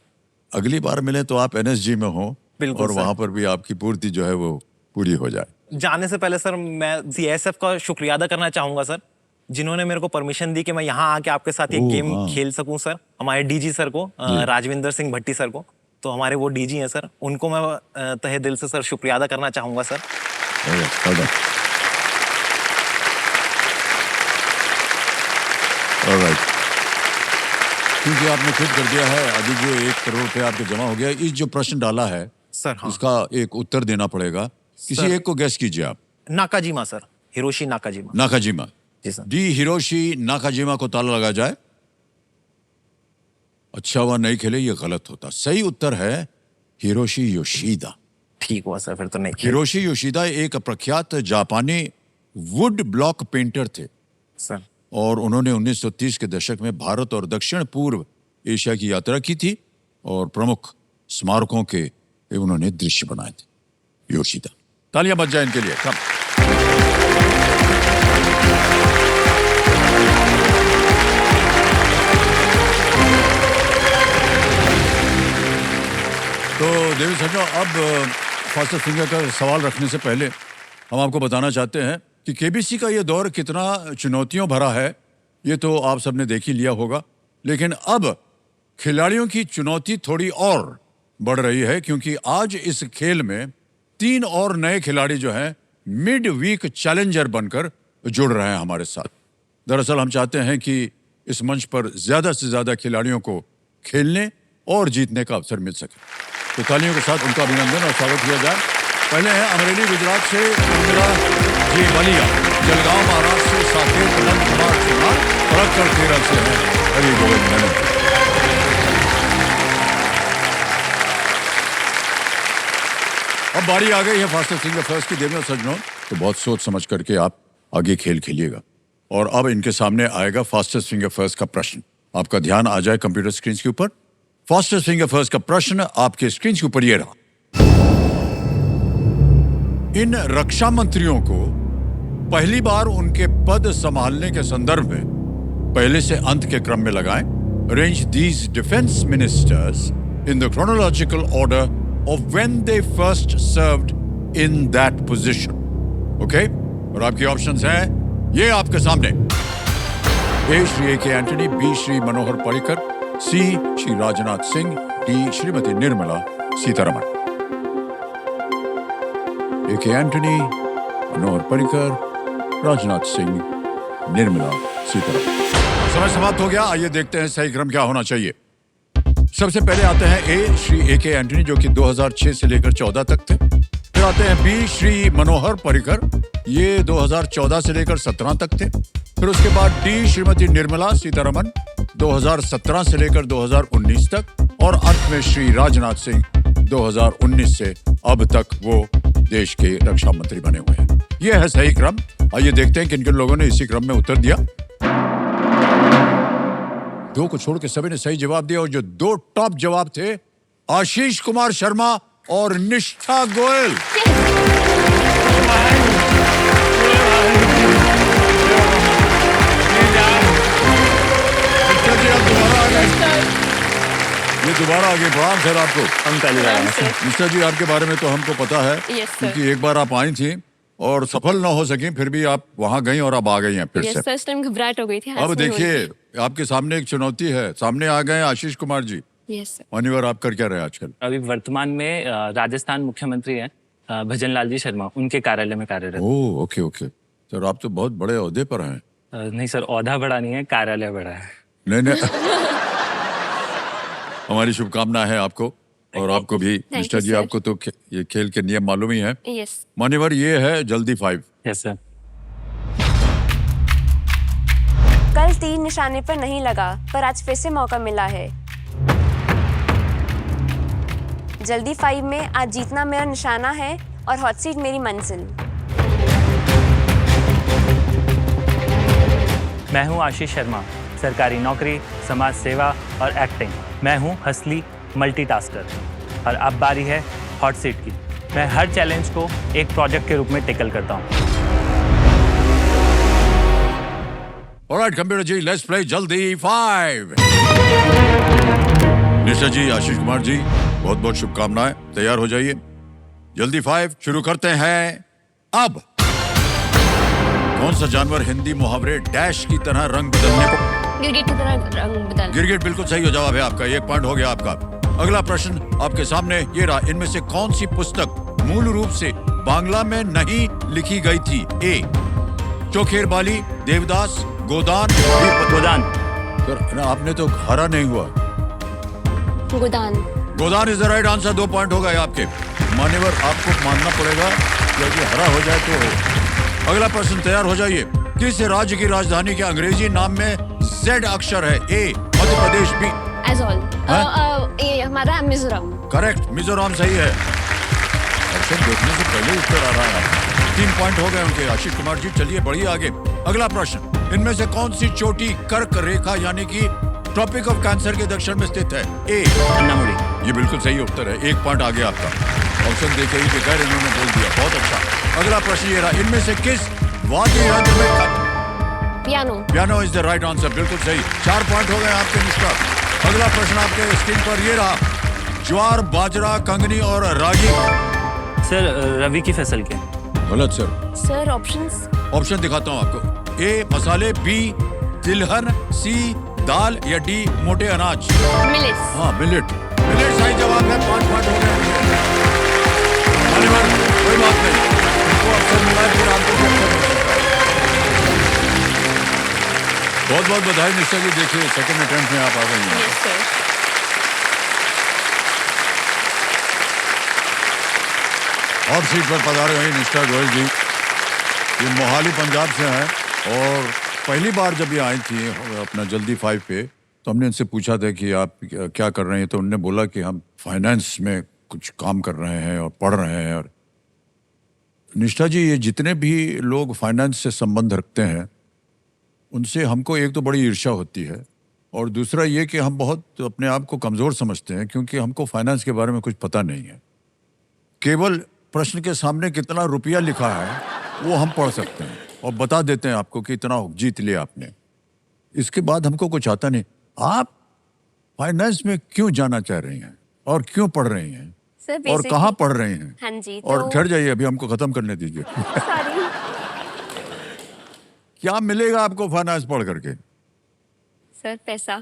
अगली बार मिले तो आप NSG में हो, बिल्कुल, और sir. वहां पर भी आपकी पूर्ति जो है वो पूरी हो जाए। जाने से पहले सर मैं CISF का शुक्रिया अदा करना चाहूंगा सर, जिन्होंने मेरे को परमिशन दी कि मैं यहाँ आके आपके साथ ये गेम हाँ। खेल सकूं सर। हमारे DG सर को, राजविंदर सिंह भट्टी सर को, तो हमारे वो DG हैं सर, उनको मैं तहे दिल से सर शुक्रिया अदा करना चाहूंगा सर। ऑलराइट, क्योंकि आपने खुद कर दिया है, अभी जो 1 करोड़ रुपए आपके जमा हो गया। इस जो प्रश्न डाला है सर हाँ। इसका एक उत्तर देना पड़ेगा। किसी एक को गैस कीजिए आप। Nakajima sir, Hiroshi Nakajima. Nakajima. जी सर। डी हिरोशी नाकाजिमा को ताला लगा जाए। अच्छा हुआ नहीं खेले, ये गलत होता। सही उत्तर है हिरोशी योशिदा। ठीक हुआ सर, फिर तो नहीं। हिरोशी योशिदा एक प्रख्यात जापानी वुड ब्लॉक पेंटर थे, सर और उन्होंने 1930 के दशक में भारत और दक्षिण पूर्व एशिया की यात्रा की थी, और प्रमुख स्मारकों के उन्होंने दृश्य बनाए थे। योशिदा, तालियां बज जाए इनके लिए। कम। तो देवी सज्जनों, अब फास्टर फिंगर का सवाल रखने से पहले हम आपको बताना चाहते हैं कि केबीसी का ये दौर कितना चुनौतियों भरा है, ये तो आप सबने देख ही लिया होगा। लेकिन अब खिलाड़ियों की चुनौती थोड़ी और बढ़ रही है, क्योंकि आज इस खेल में 3 और नए खिलाड़ी जो हैं मिड वीक चैलेंजर बनकर जुड़ रहे हैं हमारे साथ। दरअसल हम चाहते हैं कि इस मंच पर ज्यादा से ज्यादा खिलाड़ियों को खेलने और जीतने का अवसर मिल सके। तो तालियों के साथ उनका अभिनंदन और स्वागत किया जाए। पहले है अमरेली गुजरात से इंदिरा जी बलिया, जलगांव महाराष्ट्र से साकेत नंद कुमार चौहान, फरक्कड़ केरल से है हरि गोविंद मेनन। अब बारी आ गई है फास्टर फिंगर फर्स्ट की। देवी सज्जनों, तो बहुत सोच समझ करके आप आगे खेल खेलिएगा। और अब इनके सामने आएगा फास्टेस्ट फिंगर फर्स्ट का प्रश्न। आपका ध्यान आ जाए कंप्यूटर स्क्रीन के ऊपर। फास्टेस्ट फिंगर फर्स्ट का प्रश्न आपके स्क्रीन के ऊपर ये रहा। इन रक्षा मंत्रियों को पहली बार उनके पद संभालने के संदर्भ में पहले से अंत के क्रम में लगाएं। Arrange these defence ministers in the chronological order of when they first served in that position. Okay, और आपकी ऑप्शंस हैं ये आपके सामने। ए श्री ए के एंटनी, बी श्री मनोहर पर्रिकर, सी श्री राजनाथ सिंह, डी श्रीमती निर्मला सीतारमण। ए के एंटनी, मनोहर पर्रिकर, राजनाथ सिंह, निर्मला सीतारमण। समय समाप्त हो गया। आइए देखते हैं सही क्रम क्या होना चाहिए। सबसे पहले आते हैं ए श्री ए के एंटनी जो कि 2006 से लेकर 14 तक थे। फिर आते हैं बी श्री मनोहर पर्रिकर, ये 2014 से लेकर 17 तक थे। फिर उसके बाद डी श्रीमती निर्मला सीतारमण 2017 से लेकर 2019 तक, और अंत में श्री राजनाथ सिंह 2019 से अब तक वो देश के रक्षा मंत्री बने हुए हैं। ये है सही क्रम। आइए देखते हैं किन किन लोगों ने इसी क्रम में उत्तर दिया। दो को छोड़ के सभी ने सही जवाब दिया, और जो दो टॉप जवाब थे आशीष कुमार शर्मा और निष्ठा गोयल। ये दोबारा आगे प्रणाम सर आपको। हम पहले बार आए हैं। निष्ठा जी, आपके बारे में तो हमको पता है Yes, sir. क्योंकि एक बार आप आई थी और सफल ना हो सकी, फिर भी आप वहां गई और अब आ गई हैं फिर यस से। सर, इस टाइम घबराहट हो गई थी। अब देखिए आपके सामने एक चुनौती है। सामने आ गए आशीष कुमार जी। Yes sir. मान्यवर, आप कर क्या रहे हैं आजकल? अभी वर्तमान में राजस्थान मुख्यमंत्री हैं भजन लाल जी शर्मा, उनके कार्यालय में कार्यरत। ओह, ओके ओके सर, आप तो बहुत बड़े ओहदे पर हैं। नहीं सर, ओहदा बड़ा नहीं है, कार्यालय बड़ा है। नहीं नहीं हमारी शुभकामनाएं हैं आपको और आपको भी। निष्ठा जी, sir. आपको तो ये खेल के नियम मालूम ही है। यस। मान्यवर, ये है जल्दी 5। Yes sir. कल तीर निशाने पर नहीं लगा, पर आज फिर से मौका मिला है। जल्दी 5 में आज जीतना मेरा निशाना है और हॉट सीट मेरी मंजिल। मैं हूं आशीष शर्मा, सरकारी नौकरी, समाज सेवा और एक्टिंग। मैं हूं हंसली मल्टीटास्कर, और अब बारी है हॉट सीट की। मैं हर चैलेंज को एक प्रोजेक्ट के रूप में टेकल करता हूं। Alright computer ji, let's play जल्दी 5। निष्ठा जी, आशीष कुमार जी, बहुत बहुत शुभकामनाएं। तैयार हो जाइए। जल्दी 5 शुरू करते हैं अब। कौन सा जानवर हिंदी मुहावरे डैश की तरह रंग बदलने को? गिरगिट की तरह रंग बदल। गिरगिट बिल्कुल सही जवाब है आपका। 1 पॉइंट हो गया आपका। अगला प्रश्न आपके सामने ये रहा। इनमें से कौन सी पुस्तक मूल रूप से बांग्ला में नहीं लिखी गई थी? ए चोखेर बाली, देवदास, गोदान, गोदान। सर आपने तो हरा नहीं हुआ। Godan. Godan is the right answer. 2 point हो गए आपके। मान्यवर, आपको मानना पड़ेगा कि यदि हरा हो जाए तो हो। अगला प्रश्न तैयार हो जाइए। किस राज्य की राजधानी के अंग्रेजी नाम में Z अक्षर है? ए मध्य प्रदेश, बी एज़ोल। हाँ? ये हमारा मिजोरम। करेक्ट, मिजोरम सही है। ऑप्शन देखने से पहले ही उत्तर आ रहा है। 3 पॉइंट हो गए उनके। आशीष कुमार जी, चलिए बढ़िए आगे। अगला प्रश्न। इनमें से कौन सी चोटी कर्क रेखा यानी कि ट्रॉपिक ऑफ कैंसर के दक्षिण में स्थित है? ए अन्नामुड़ी। ये बिल्कुल सही उत्तर है। 1 पॉइंट आ गया आपका। ऑप्शन देखे ही बगैर इन्होंने बोल दिया। बहुत अच्छा। अगला प्रश्न ये रहा। इनमें से किस वाद्य यंत्र में piano. Piano is the right answer. बिल्कुल सही। 4 पॉइंट हो गए आपके निष्ठा। अगला प्रश्न आपके स्क्रीन पर ये रहा। ज्वार, बाजरा, कंगनी और रागी। सर रवि की फसल के। गलत सर। Sir options. ऑप्शन दिखाता हूँ आपको। ए मसाले, बी तिलहन, सी दाल या डी मोटे अनाज। मिलेट्स। हाँ, मिलेट। मिलेट सही जवाब है। 5 पॉइंट हो गए। कोई बात नहीं, इसको अवसर मिला है, फिर आपको भी अवसर मिल सकता है। बहुत बहुत बधाई निष्ठा जी। देखिए सेकंड अटेम्प्ट में आप आ गई हैं। Yes sir. और सीट पर पधारे हुई निष्ठा गोयल जी। ये मोहाली पंजाब से हैं और पहली बार जब ये आई थी अपना जल्दी 5 पे, तो हमने इनसे पूछा था कि आप क्या कर रहे हैं। तो उन्होंने बोला कि हम फाइनेंस में कुछ काम कर रहे हैं और पढ़ रहे हैं। और निष्ठा जी, ये जितने भी लोग फाइनेंस से संबंध रखते हैं उनसे हमको एक तो बड़ी ईर्ष्या होती है, और दूसरा ये कि हम बहुत अपने आप को कमज़ोर समझते हैं क्योंकि हमको फाइनेंस के बारे में कुछ पता नहीं है। केवल प्रश्न के सामने कितना रुपया लिखा है वो हम पढ़ सकते हैं और बता देते हैं आपको कि इतना जीत लिया आपने। इसके बाद हमको कुछ आता नहीं। आप फाइनेंस में क्यों जाना चाह रही हैं और क्यों पढ़ रही हैं सर और कहाँ पढ़ रही हैं? हाँ जी। और ठहर जाइए, अभी हमको खत्म करने दीजिए। सॉरी। क्या मिलेगा आपको फाइनेंस पढ़ करके? सर पैसा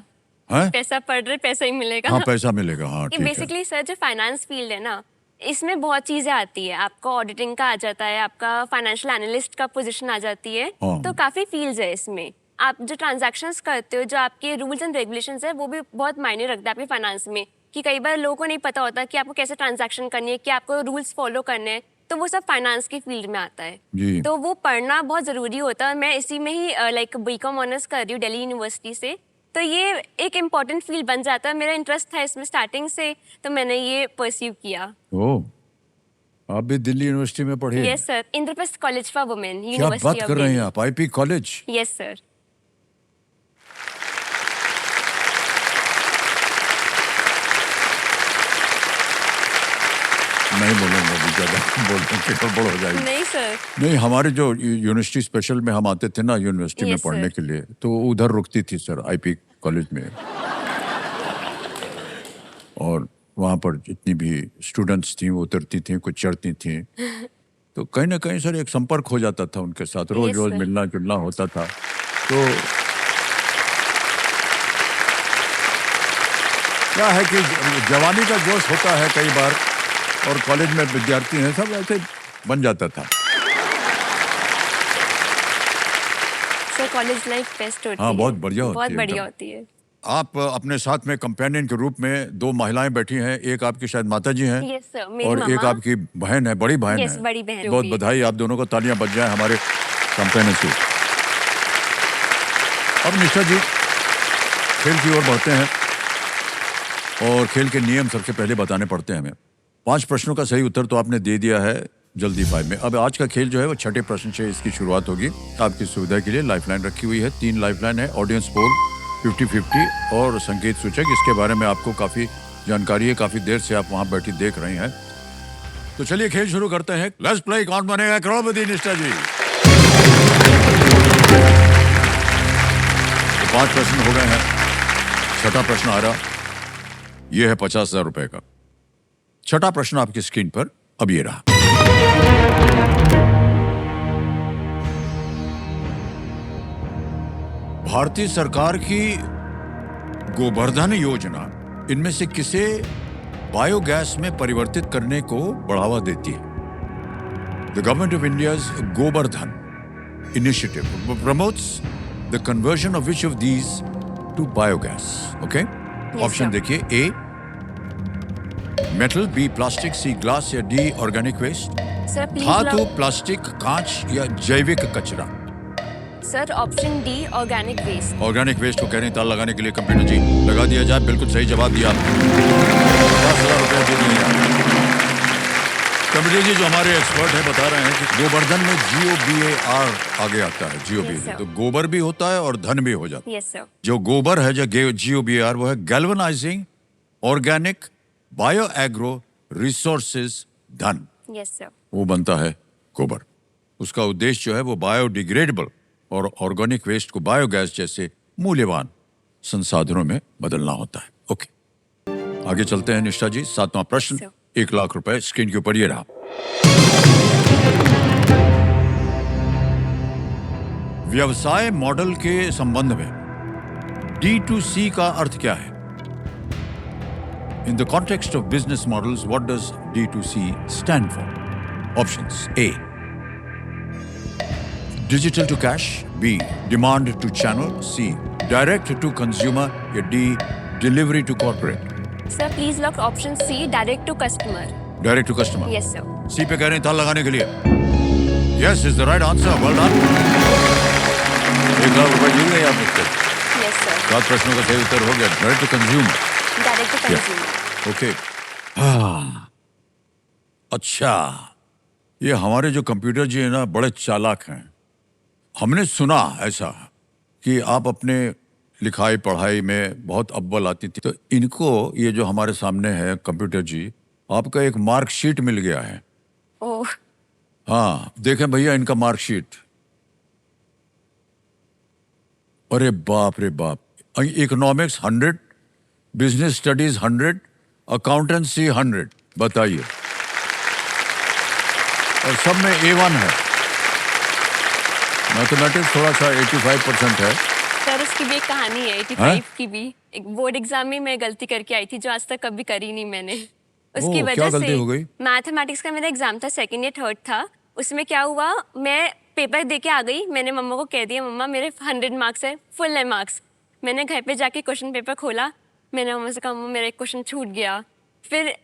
हैं? पैसा पढ़ रहे पैसा ही मिलेगा। हाँ पैसा मिलेगा, हाँ ये ठीक है। बेसिकली सर जो फाइनेंस फील्ड है ना, इसमें बहुत चीजें आती है। आपका ऑडिटिंग का आ जाता है, आपका फाइनेंशियल एनालिस्ट का पोजीशन आ जाती है, हाँ। तो काफी फील्ड्स है इसमें। आप जो ट्रांजैक्शंस करते हो, जो आपके रूल्स एंड रेगुलेशंस है, वो भी बहुत मायने रखता है आपके फाइनेंस में। कि कई बार लोगों को नहीं पता होता कि आपको कैसे ट्रांजैक्शन करनी है, कि आपको रूल्स फॉलो करने हैं, तो वो सब फाइनेंस की फील्ड में आता है। जी। तो वो पढ़ना बहुत जरूरी होता है। मैं इसी में ही लाइक बीकॉम ऑनर्स कर रही हूँ दिल्ली यूनिवर्सिटी से। तो ये एक इम्पॉर्टेंट फील्ड बन जाता है। मेरा इंटरेस्ट था इसमें स्टार्टिंग से, तो मैंने ये परस्यू किया। ओह, आप भी दिल्ली यूनिवर्सिटी में पढ़े? Yes sir, Indraprastha college for women, क्या यूनिवर्सिटी बात ऑफ कर रहे हैं दिल्ली। आप, आईपी कॉलेज? Yes sir. नहीं बोलूंगा अभी ज्यादा, बोलने की गड़बड़ हो जाएगी। नहीं सर। नहीं, हमारे जो यूनिवर्सिटी स्पेशल में हम आते थे ना यूनिवर्सिटी में Yes, पढ़ने sir. के लिए, तो उधर रुकती थी सर, आईपी कॉलेज में। और वहाँ पर जितनी भी स्टूडेंट्स थी वो उतरती थी, कुछ चढ़ती थी, तो कहीं ना कहीं सर एक संपर्क हो जाता था उनके साथ, रोज Yes, रोज sir. मिलना जुलना होता था। तो क्या है कि जवानी का जोश होता है कई बार, और कॉलेज में विद्यार्थी हैं सब ऐसे बन जाता था। सर कॉलेज लाइफ बेस्ट होती हाँ, है। बहुत बढ़िया होती बहुत है बढ़िया एकदम। होती है। आप अपने साथ में कंपेनियन के रूप में 2 महिलाएं बैठी हैं, एक आपकी शायद माता जी हैं, Yes, sir, मेरी और एक मामा। आपकी बहन है, बड़ी बहन Yes, है। बड़ी बहन बहुत भी। बधाई आप दोनों को, तालियां बज जाएं हमारे कंपेनियन से। अब निष्ठा जी खेल की ओर बढ़ते हैं, और खेल के नियम सबसे पहले बताने पड़ते हैं हमें। 5 प्रश्नों का सही उत्तर तो आपने दे दिया है जल्दी 5 में। अब आज का खेल जो है वो 6ठे प्रश्न से इसकी शुरुआत होगी। आपकी सुविधा के लिए लाइफलाइन रखी हुई है, 3 लाइफलाइन है, ऑडियंस पोल 50-50 और संकेत सूचक। इसके बारे में आपको काफी जानकारी है, काफी देर से आप वहां बैठी देख रही हैं। तो चलिए खेल शुरू करते हैं। लेट्स प्ले कौन बनेगा करोड़पति, निष्ठा जी। तो 5 प्रश्न हो गए हैं, 6ठा प्रश्न आ रहा, यह है 50,000 रुपए का। 6ठा प्रश्न आपकी स्क्रीन पर अब ये रहा। भारतीय सरकार की गोवर्धन योजना इनमें से किसे बायोगैस में परिवर्तित करने को बढ़ावा देती है? The government of India's Govardhan initiative promotes the conversion of which of these to biogas? Okay, option sir. देखिए, A metal, B plastic, C glass, या D organic waste? Sir please धातु, प्लास्टिक, कांच या जैविक कचरा? Sir option D organic waste. Organic waste को कह रहे हैं ताल लगाने के लिए। कंप्यूटर जी लगा दिया जाए, बिल्कुल सही जवाब दिया आपने। 50,000 रुपए दे दिए आप। कंप्यूटर जी जो हमारे एक्सपर्ट हैं बता रहे हैं कि गोवर्धन में GOBAR आगे आता है, GOBAR, Yes, sir. तो गोबर भी होता है और धन भी हो जाता है। Yes sir. जो गोबर है, जो GOBAR, वो है galvanising organic bio agro resources धन, यस सर। वो बनता है गोबर। उसका उद्देश्य जो है वो बायोडिग्रेडेबल और ऑर्गेनिक वेस्ट को बायोगैस जैसे मूल्यवान संसाधनों में बदलना होता है। ओके, आगे चलते हैं निष्ठा जी। 7वां प्रश्न, 1 लाख रुपए स्क्रीन के ऊपर ये रहा। व्यवसाय मॉडल के संबंध में D2C का अर्थ क्या है? In the context of business models, what does D2C stand for? Options: A, digital to cash, B, demand to channel, C, direct to consumer, या D, delivery to corporate? Sir please lock option C direct to customer. Direct to customer. Yes sir. C पे कह रहे हैं ताल लगाने के लिए। Yes is the right answer. Well done. 1 lakh रुपए जीत गए आप मुझसे। Yes sir. 7 प्रश्नों का सही उत्तर हो गया। Direct to consumer. Direct to consumer. Okay, हाँ, अच्छा, ये हमारे जो कंप्यूटर जी है ना बड़े चालाक हैं। हमने सुना ऐसा कि आप अपने लिखाई पढ़ाई में बहुत अव्वल आती थी, तो इनको ये जो हमारे सामने है कंप्यूटर जी, आपका एक मार्कशीट मिल गया है। ओह हाँ, देखें भैया इनका मार्कशीट। अरे बाप रे बाप, इकोनॉमिक्स 100, बिजनेस स्टडीज 100, अकाउंटेंसी 100, बताइए। और सब में A1 है। मैथमेटिक्स थोड़ा सा 85% है। सर सर उसकी भी एक कहानी है 85 की भी। एक बोर्ड एग्जाम में मैं गलती करके आई थी जो आज तक कभी करी नहीं मैंने। उसकी ओह, क्या वजह गलती से हो गई? मैथमेटिक्स का मेरा एग्जाम था, सेकंड या थर्ड था। उसमें क्या हुआ, मैं पेपर दे के आ गई, मैंने मम्मा को कह दिया मम्मा मेरे 100 मार्क्स है, फुल है मार्क्स। मैंने घर पे जाके क्वेश्चन पेपर खोला, मैंने मम्मा से कहा मम्मा मेरा एक क्वेश्चन छूट गया। फिर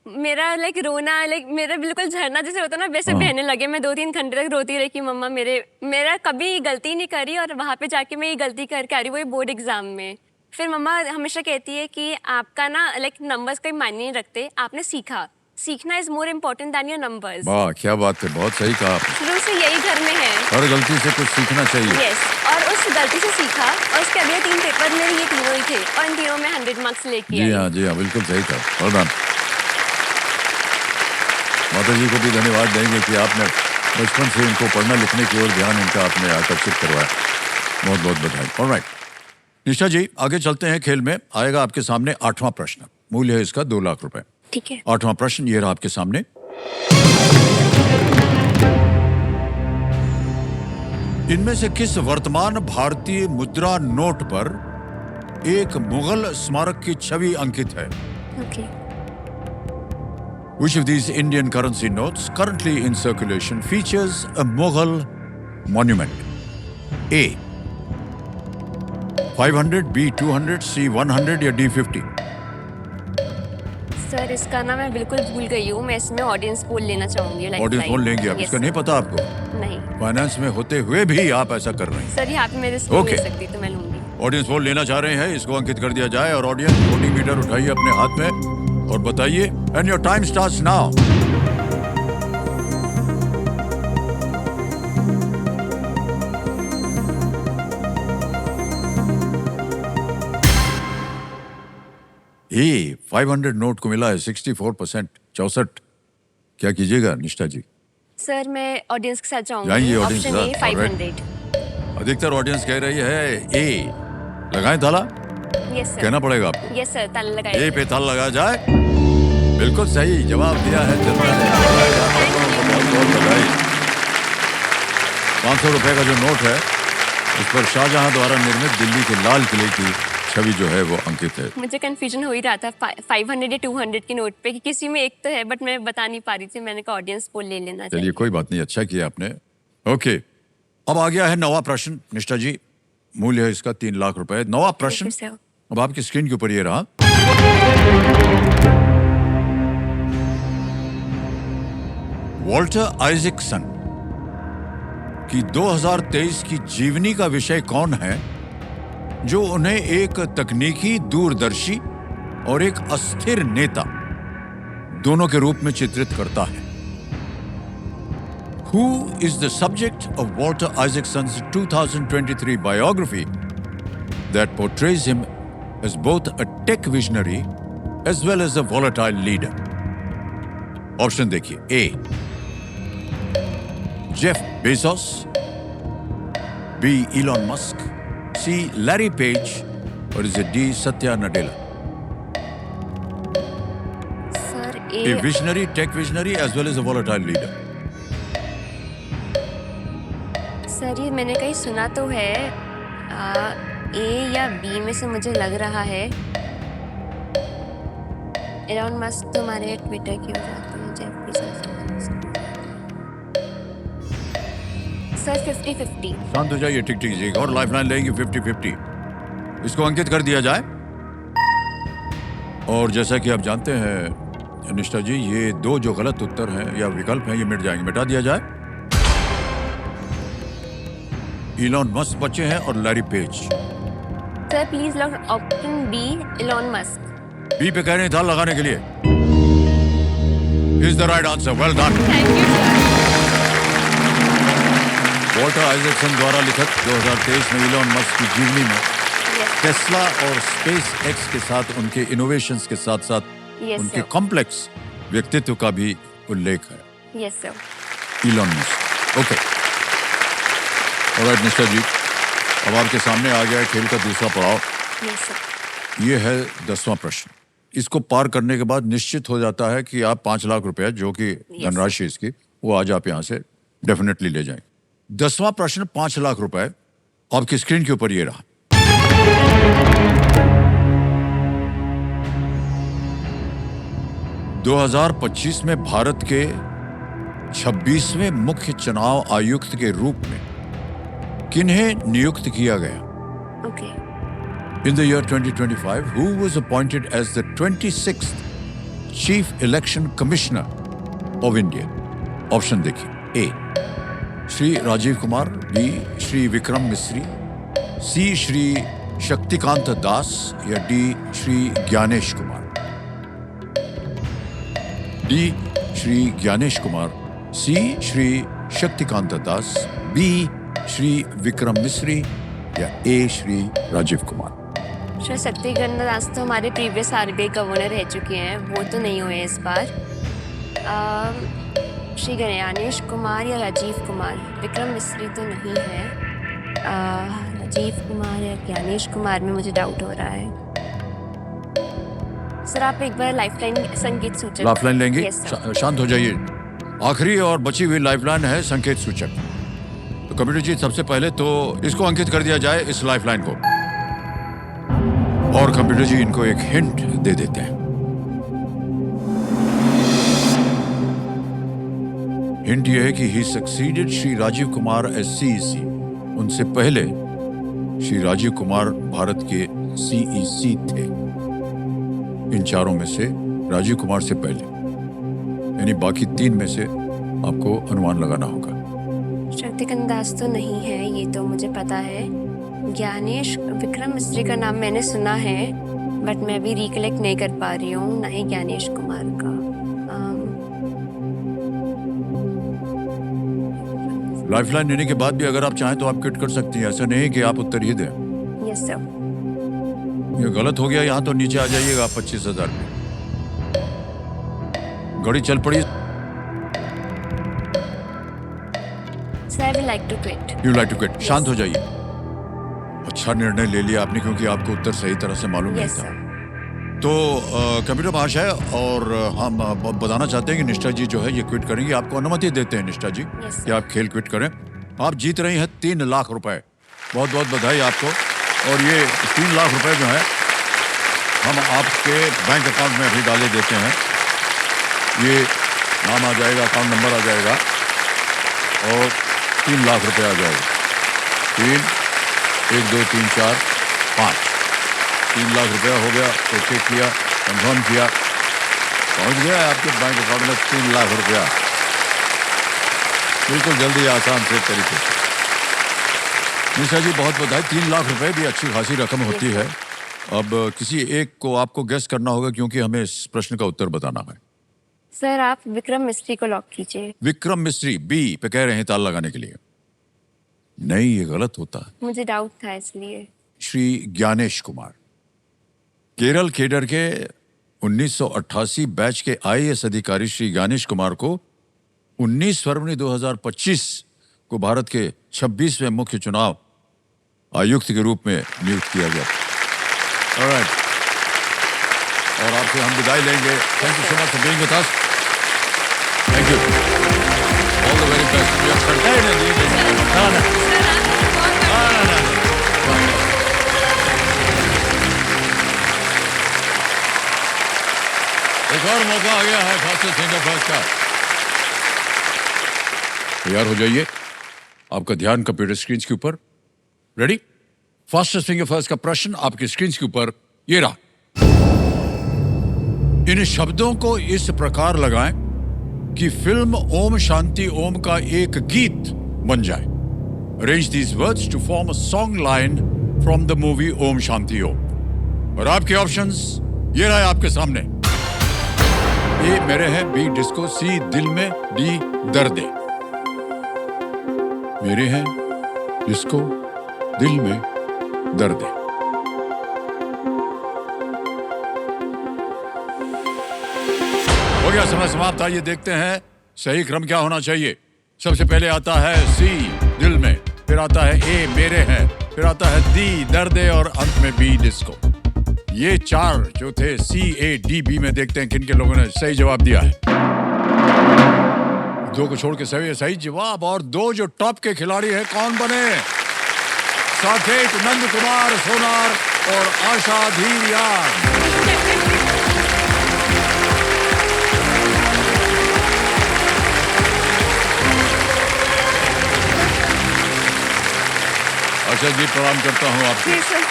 मेरा रोना मेरा बिल्कुल झरना जैसे होता ना वैसे बहने लगे। मैं 2-3 घंटे तक रोती रही कि मम्मा मेरा कभी गलती नहीं करी और वहाँ पे जाके मैं ये गलती करके आ रही, वो ये बोर्ड एग्जाम में। फिर मम्मा हमेशा कहती है कि आपका ना नंबर्स कोई मायने नहीं रखते, आपने सीखना is more important than your numbers. वाह, क्या बात है, बहुत सही कहा आपने। शुरू से यही घर में है। हर गलती से कुछ सीखना चाहिए। यस, और उस गलती से सीखा और उसके अगले 3 पेपर मेरे ये तीनों ही थे और इन तीनों में 100 मार्क्स लेके आई। जी हाँ, बिल्कुल सही कहा। Well done. माता जी को भी धन्यवाद देंगे कि आपने बचपन से इनको पढ़ने लिखने की ओर ध्यान इनका आपने आकर्षित करवाया। बहुत बहुत बधाई। ऑलराइट निशा जी, आगे चलते हैं। खेल में आएगा आपके सामने 8वां प्रश्न। मूल्य है इसका 2 लाख रुपए। ठीक है। 8वां प्रश्न ये रहा आपके सामने। इनमें से किस वर्तमान भारतीय मुद्रा नोट पर एक मुगल स्मारक की छवि अंकित है? Okay. Which of these Indian currency notes currently in circulation features a Mughal monument? A. 500, B. 200, C. 100 या D. 50? सर इसका ना मैं बिल्कुल भूल गई हूँ। मैं इसमें ऑडियंस पोल लेना चाहूंगी। ऑडियंस पोल लेंगे आप? Yes, इसका नहीं पता आपको? नहीं फाइनेंस में होते हुए भी आप ऐसा कर रहे हैं। सर, यहाँ पे मेरे स्कूल Okay. ले सकती तो मैं लूंगी। ऑडियंस पोल लेना चाह रहे हैं, इसको अंकित कर दिया जाए। और ऑडियंस वोटिंग मीटर उठाइए अपने हाथ में और बताइए। And your time starts now. A 500 note को मिला है 64%, 64। क्या कीजिएगा निष्ठा जी? सर मैं ऑडियंस के साथ जाइए जाऊंगी। audience ऑप्शन के ए साथ, alright. 500। अधिकतर ऑडियंस कह रही है ए। लगाएं ताला? Yes sir. कहना पड़ेगा आपको। यस सर, ताला ए लगाइए। पे ताला लगाया जाए। बिल्कुल सही जवाब दिया है जनता ने। बहुत बहुत बधाई। 500 रुपए का जो नोट है उस पर शाहजहां द्वारा निर्मित दिल्ली के लाल किले की छवि जो है वो अंकित है। मुझे कंफ्यूजन हो ही रहा था 500 या 200 की नोट पे कि किसी में एक तो है, बट मैं बता नहीं पा रही थी। मैंने कहा ऑडियंस पोल ले लेना चलिए चाहिए। कोई बात नहीं, अच्छा किया आपने। ओके, अब आ गया है 9वां प्रश्न निष्ठा जी। मूल्य है इसका 3 लाख रुपए। 9वां प्रश्न Thank you, sir. अब आपकी स्क्रीन के ऊपर ये रहा। वॉल्टर आइजैक्सन की 2023 की जीवनी का विषय कौन है जो उन्हें एक तकनीकी दूरदर्शी और एक अस्थिर नेता दोनों के रूप में चित्रित करता है? Who is the subject of Walter Isaacson's 2023 biography that portrays him as both a tech visionary as well as a volatile leader? Option देखिए। A. Jeff Bezos, B. Elon Musk, C. Larry Page, or is it D. Satya Nadella? Sir A visionary, tech visionary as well as a volatile leader. Sir ये मैंने कहीं सुना तो है। ए या B में से मुझे लग रहा है। एलॉन मस्क तो हमारे ट्विटर की हो जाते हैं। Jeff Bezos. सर 50-50। शांत हो जाइए, टिक टिक जी। और लाइफलाइन लेंगे 50-50। इसको अंकित कर दिया जाए। और जैसा कि आप जानते हैं निष्ठा जी, ये 2 जो गलत उत्तर हैं या विकल्प हैं ये मिट जाएंगे। मिटा दिया जाए। इलॉन मस्क बचे हैं और Larry Page. Sir please lock option B, Elon Musk. B पे कह रहे हैं था लगाने के लिए। Is the right answer. Well done. Thank you sir. Walter Isaacson द्वारा लिखित 2023 में इलॉन मस्क की जीवनी में टेस्ला और स्पेस एक्स के साथ उनके इनोवेशंस के साथ साथ Yes, उनके sir. कॉम्प्लेक्स व्यक्तित्व का भी उल्लेख है। Yes sir. Elon Musk. Okay, alright निष्ठा जी, अब आपके सामने आ गया है खेल का दूसरा पड़ाव। Yes sir. ये है 10वां प्रश्न। इसको पार करने के बाद निश्चित हो जाता है कि आप 5 लाख रुपए जो कि धनराशि इसकी वो आज आप यहाँ से डेफिनेटली ले जाएंगे। 10वां प्रश्न 5 लाख रुपए आपकी स्क्रीन के ऊपर ये रहा। 2025 में भारत के 26वें मुख्य चुनाव आयुक्त के रूप में किन्हें नियुक्त किया गया? Okay In the year 2025, who was appointed as the 26th Chief Election Commissioner of India? Option देखिए। A. Shri Rajiv Kumar, B. Shri Vikram Misri, C. Shri Shaktikanta Das या D. Shri Gyanesh Kumar. D. Shri Gyanesh Kumar, C. Shri Shaktikanta Das, B. Shri Vikram Misri या A. श्री राजीव कुमार। श्री शक्तिकांत दास तो हमारे प्रीवियस आरबीआई गवर्नर रह चुके हैं, वो तो नहीं हुए इस बार। श्री ज्ञानेश कुमार या राजीव कुमार, विक्रम मिस्री तो नहीं है। राजीव कुमार या ज्ञानेश कुमार में मुझे डाउट हो रहा है। सर आप एक बार लाइफलाइन संकेत सूचक लाइफलाइन लेंगे? Yes, sir. शांत हो जाइए। आखिरी और बची हुई लाइफलाइन है संकेत सूचक। तो कंप्यूटर जी, सबसे पहले तो इसको अंकित कर दिया जाए, इस लाइफलाइन को। और कंप्यूटर जी इनको एक हिंट दे देते हैं। हिंट यह है कि ही succeeded Shri Rajiv Kumar as CEC. उनसे पहले श्री राजीव कुमार भारत के सीईसी थे। इन चारों में से राजीव कुमार से पहले, यानी बाकी तीन में से आपको अनुमान लगाना होगा। शक्तिकांत दास तो नहीं है, ये तो मुझे पता है। ज्ञानेश विक्रम मिस्त्री का नाम मैंने सुना है, बट मैं भी रिकलेक्ट नहीं कर पा रही हूँ, ना ही ज्ञानेश कुमार का। लाइफलाइन लेने के बाद भी अगर आप चाहें तो आप क्विट कर सकती हैं। ऐसा नहीं है कि आप उत्तर ही दें। Yes sir. ये गलत हो गया, यहाँ तो नीचे आ जाइएगा 25,000 में। घड़ी चल पड़ी। Sir I would like to quit. You like to quit? शांत हो जाइए। अच्छा निर्णय ले लिया आपने, क्योंकि आपको उत्तर सही तरह से मालूम नहीं यस था। सर। तो कंप्यूटर महाशय, और हम बताना चाहते हैं कि निष्ठा जी जो है ये क्विट करेंगी। आपको अनुमति देते हैं निष्ठा जी Yes, कि आप खेल क्विट करें। आप जीत रही हैं 3 लाख रुपए। बहुत बहुत बधाई आपको। और ये 3 लाख रुपए जो है हम आपके बैंक अकाउंट में अभी डाले देते हैं। ये नाम आ जाएगा, अकाउंट नंबर आ जाएगा और 3 लाख रुपए आ जाएगा। 3, 1, 2, 3, 4, 5, 3 लाख रुपया हो गया। तो चेक किया, कंफर्म किया, पहुंच गया आपके बैंक अकाउंट में 3 लाख रुपया। बिल्कुल जल्दी, आसान से तरीके से। निशा जी बहुत बधाई। 3 लाख रुपए भी अच्छी खासी रकम होती है। अब किसी एक को आपको गेस करना होगा, क्योंकि हमें इस प्रश्न का उत्तर बताना है। सर आप विक्रम मिस्त्री को लॉक कीजिए। विक्रम मिस्त्री बी पे कह रहे हैं ताल लगाने के लिए। नहीं, ये गलत होता है। मुझे डाउट था इसलिए। श्री ज्ञानेश कुमार, केरल केडर के 1988 बैच के आईएएस अधिकारी श्री ज्ञानेश कुमार को 19 फरवरी 2025 को भारत के 26वें मुख्य चुनाव आयुक्त के रूप में नियुक्त किया गया। ऑलराइट, और आपसे हम विदाई लेंगे। Thank you so much for being with us. Thank you, all the very best. एक और मौका आ गया है फास्टेस्ट फिंगर फर्स्ट का। तैयार हो जाइए। आपका ध्यान कंप्यूटर स्क्रीन के ऊपर। रेडी? फास्टेस्ट फिंगर फर्स्ट का प्रश्न आपकी स्क्रीन के ऊपर ये रहा। इन शब्दों को इस प्रकार लगाएं कि फिल्म ओम शांति ओम का एक गीत बन जाए। Arrange these words to form a song line from the movie Om Shanti Om. और आपके ऑप्शंस ये रहे आपके सामने। ए मेरे हैं, बी डिस्को, सी दिल में, डी दर्द। मेरे हैं डिस्को, दिल में दर्द। हो गया समय समाप्त। आइए देखते हैं सही क्रम क्या होना चाहिए। सबसे पहले आता है सी दिल में, फिर आता है ए मेरे हैं, फिर आता है डी दर्द और अंत में बी डिस्को। ये 4 जो थे सी ए डी बी में, देखते हैं किन के लोगों ने सही जवाब दिया है। 2 को छोड़ के सही जवाब। और 2 जो टॉप के खिलाड़ी हैं कौन बने? साकेत नंद कुमार सोनार और आशा धीरिया। आशा जी प्रणाम करता हूँ आपको। जी सर।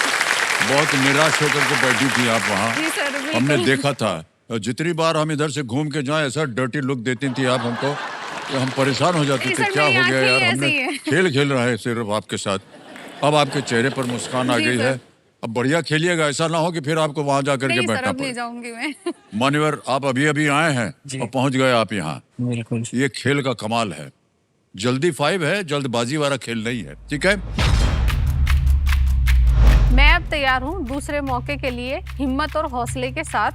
बहुत निराश होकर के बैठी थी आप वहाँ। जी सर, बिल्कुल। हमने देखा था, जितनी बार हम इधर से घूम के जाएं ऐसा डर्टी लुक देती थी आप हमको कि हम परेशान हो जाते नहीं थे। सर, क्या मेरी हो गया आंखें यार, ही हमने ऐसी हैं। खेल खेल रहे हैं सिर्फ आपके साथ। अब आपके चेहरे पर मुस्कान आ जी गई सर। है। अब बढ़िया खेलिएगा, ऐसा ना हो कि फिर आपको वहां जाकर के नहीं सर, बैठना अब नहीं पड़े। जाऊंगी मैं। मान्यवर, आप अभी अभी आए हैं और पहुंच गए आप यहाँ। बिल्कुल। ये खेल का कमाल है। जल्दी 5 है, जल्दबाजी वाला खेल नहीं है। ठीक है, मैं अब तैयार हूँ दूसरे मौके के लिए हिम्मत और हौसले के साथ।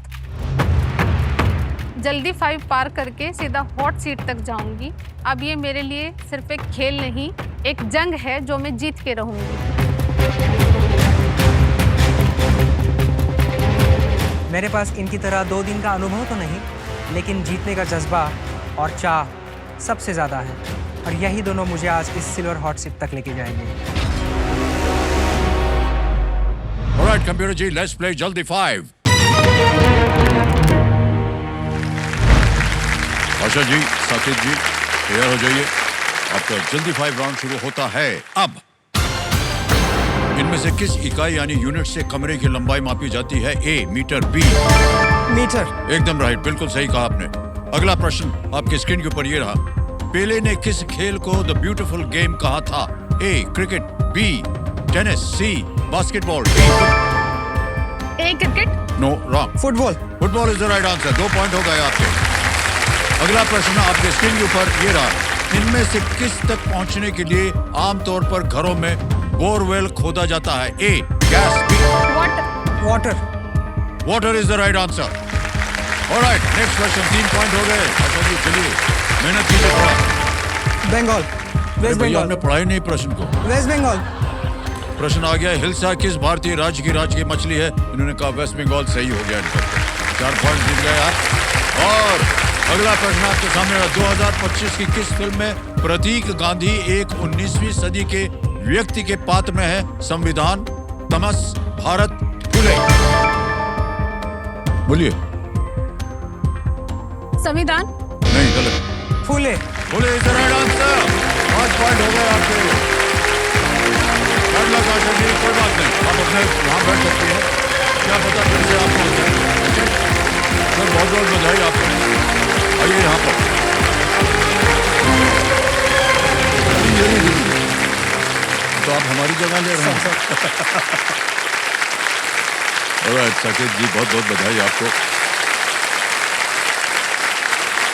जल्दी 5 पार करके सीधा हॉट सीट तक जाऊंगी। अब ये मेरे लिए सिर्फ एक खेल नहीं, एक जंग है जो मैं जीत के रहूंगी। मेरे पास इनकी तरह 2 दिन का अनुभव तो नहीं, लेकिन जीतने का जज्बा और चाह सबसे ज़्यादा है, और यही दोनों मुझे आज इस सिल्वर हॉट सीट तक लेके जाएंगे। Alright computer ji, let's play जल्दी 5। आशा जी, साकेत जी, तैयार हो जाइए। आपका जल्दी 5 राउंड शुरू होता है अब। इनमें से किस इकाई यानी यूनिट से कमरे की लंबाई मापी जाती है? ए मीटर, बी मीटर। एकदम राइट, बिल्कुल सही कहा आपने। अगला प्रश्न आपकी स्क्रीन के ऊपर ये रहा। पेले ने किस खेल को द ब्यूटीफुल गेम कहा था? A cricket, B tennis, C basketball, A cricket. No wrong, football. Football is the right answer. 2 point हो गए आपके। अगला प्रश्न आपके स्क्रीन के ऊपर ये रहा। इनमें से किस तक पहुंचने के लिए आमतौर पर घरों में बोरवेल खोदा जाता है? A gas, B water. Water is the right answer. Alright, next question. 3 point हो गए। अच्छा जी, चलिए मेहनत कीजिए थोड़ा। बंगाल। अरे वेस्ट भैया, बंगाल। हमने पढ़ाई नहीं प्रश्न को। वेस्ट बंगाल। प्रश्न आ गया, हिल्सा किस भारतीय राज्य की मछली है? इन्होंने कहा वेस्ट बंगाल। सही हो गया इनका। 4 पॉइंट जीत गए आप। और अगला प्रश्न आपके सामने 2025 की किस फिल्म में प्रतीक गांधी एक 19वीं सदी के व्यक्ति के पात्र में है? संविधान, तमस, भारत, फुले। बोलिए। संविधान। नहीं, गलत। Phule. Phule is the right answer. 5 point हो गए आपके। कर लगा चलिए, कोई बात नहीं, आप अपने वहां बैठ सकते हैं। क्या पता फिर से आप पहुंच जाए। सर बहुत बहुत बधाई आपको। आइए यहाँ पर। तो आप हमारी जगह ले रहे हैं। ऑलराइट साकेत जी, बहुत बहुत बधाई आपको।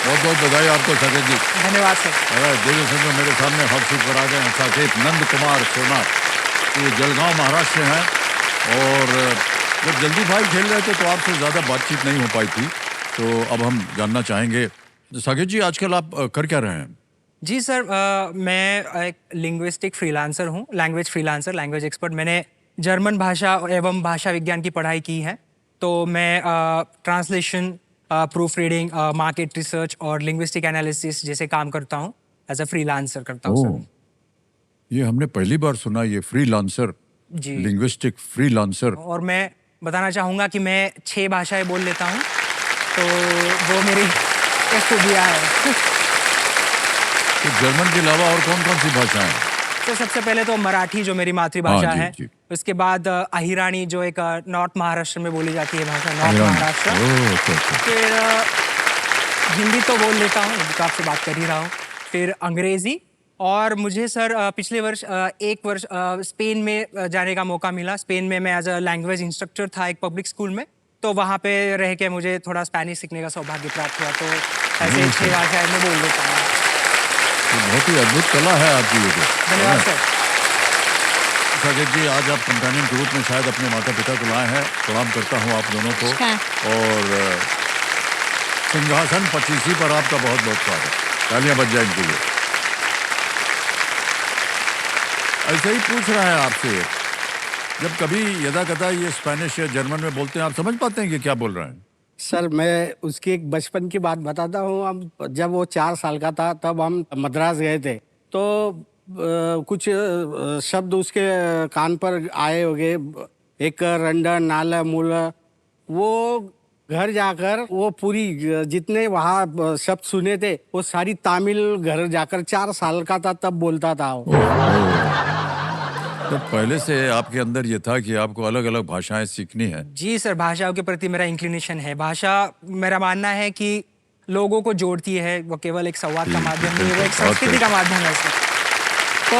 बहुत बहुत बधाई आपको साकेत जी। धन्यवाद सर। ऑलराइट, देखिए समझो मेरे सामने हॉट सीट पर आ गए हैं साकेत नंद कुमार सोनार। ये जलगांव महाराष्ट्र से हैं। और जब जल्दी 5 खेल रहे थे तो आपसे ज़्यादा बातचीत नहीं हो पाई थी, तो अब हम जानना चाहेंगे साकेत जी, आजकल आप कर क्या रहे हैं? जी सर, मैं एक लिंग्विस्टिक फ्रीलांसर हूँ, लैंग्वेज फ्रीलांसर, लैंग्वेज एक्सपर्ट। मैंने जर्मन भाषा एवं भाषा विज्ञान की पढ़ाई की है, तो मैं translation, proof reading, market research और लिंग्विस्टिक एनालिसिस जैसे काम करता हूँ। एज अ फ्रीलांसर करता हूँ सर। ये हमने पहली बार सुना, ये फ्रीलांसर, जी। Linguistic freelancer. और मैं बताना चाहूँगा कि मैं 6 भाषाएं बोल लेता हूँ, तो वो मेरी खूबियाँ है। तो जर्मन के अलावा और कौन कौन सी भाषाएं हैं? तो सबसे पहले तो मराठी जो मेरी मातृभाषा हाँ, जी, है, जी। उसके बाद अहिरानी जो एक नॉर्थ महाराष्ट्र में बोली जाती है भाषा, नॉर्थ महाराष्ट्र। महाराष्ट्र। फिर हिंदी तो बोल लेता हूँ, हिंदी तो आपसे बात कर ही रहा हूँ। फिर अंग्रेजी, और मुझे सर पिछले वर्ष 1 वर्ष स्पेन में जाने का मौका मिला। स्पेन में मैं एज अ लैंग्वेज इंस्ट्रक्टर था एक पब्लिक स्कूल में, तो वहाँ पे रह के मुझे थोड़ा स्पेनिश सीखने का सौभाग्य प्राप्त हुआ। तो ऐसे 6 भाषाएं मैं बोल लेता हूँ। बहुत ही अद्भुत कला है आपकी ये तो। धन्यवाद सर। साकेत जी, आज आप कंपेनियन के रूप में शायद अपने माता पिता को लाए हैं। प्रणाम करता हूँ आप दोनों को। और सिंहासन 25 पर आपका बहुत बहुत स्वागत। तालियां बज जाए इनके लिए। ऐसे ही पूछ रहा है आपसे, जब कभी यदा कदा ये स्पेनिश या जर्मन में बोलते हैं, आप समझ पाते हैं कि क्या बोल रहे हैं? सर, मैं उसकी एक बचपन की बात बताता हूँ। हम जब वो 4 साल का था तब हम मद्रास गए थे, तो कुछ शब्द उसके कान पर आए होंगे, एक रंडा, नाला, मूला। वो घर जाकर वो पूरी जितने वहाँ शब्द सुने थे वो सारी तामिल घर जाकर 4 साल का था तब बोलता था वो। तो पहले से आपके अंदर ये था कि आपको अलग अलग भाषाएं सीखनी है। जी सर, भाषाओं के प्रति मेरा इंक्लिनेशन है। भाषा, मेरा मानना है कि लोगों को जोड़ती है, वो केवल एक संवाद का माध्यम नहीं है, वो एक संस्कृति का माध्यम है सर। तो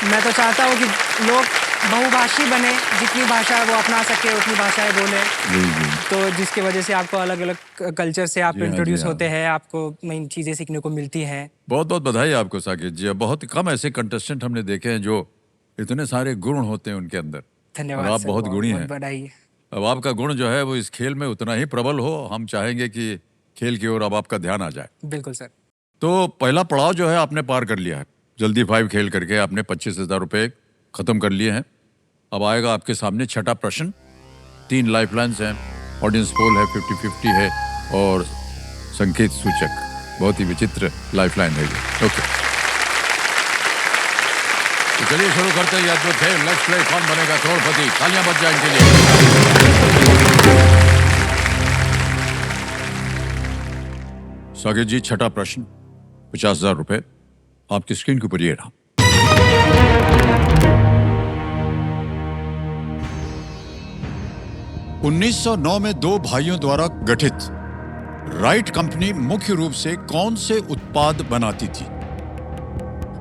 मैं तो चाहता हूँ कि लोग बहुभाषी बने, जितनी भाषा वो अपना सके उतनी भाषाएं बोले। तो जिसकी वजह से आपको अलग अलग कल्चर से आप इंट्रोड्यूस होते हैं, आपको नई चीज़ें सीखने को मिलती हैं। बहुत बहुत बधाई आपको साकेत जी। बहुत कम ऐसे कंटेस्टेंट हमने देखे हैं जो इतने सारे गुण होते हैं उनके अंदर। धन्यवाद और आप सर, बहुत गुणी हैं। बधाई। अब आपका गुण जो है वो इस खेल में उतना ही प्रबल हो। हम चाहेंगे कि खेल की ओर अब आपका ध्यान आ जाए। बिल्कुल सर। तो पहला पड़ाव जो है आपने पार कर लिया है। जल्दी 5 खेल करके आपने 25,000 रुपये खत्म कर लिए हैं। अब आएगा आपके सामने छठा प्रश्न। 3 लाइफलाइंस हैं, ऑडियंस पोल है, 50-50 है और संकेत सूचक। बहुत ही विचित्र लाइफलाइन है ये। ओके, तो चलिए शुरू करते हैं अद्भुत खेल। लेट्स प्ले कौन बनेगा करोड़पति। तालियां बज जाए इनके लिए। साकेत जी, छठा प्रश्न, 50,000 रुपये आपकी स्क्रीन के ऊपर ये रहा। (1909) में 2 भाइयों द्वारा गठित राइट कंपनी मुख्य रूप से कौन से उत्पाद बनाती थी?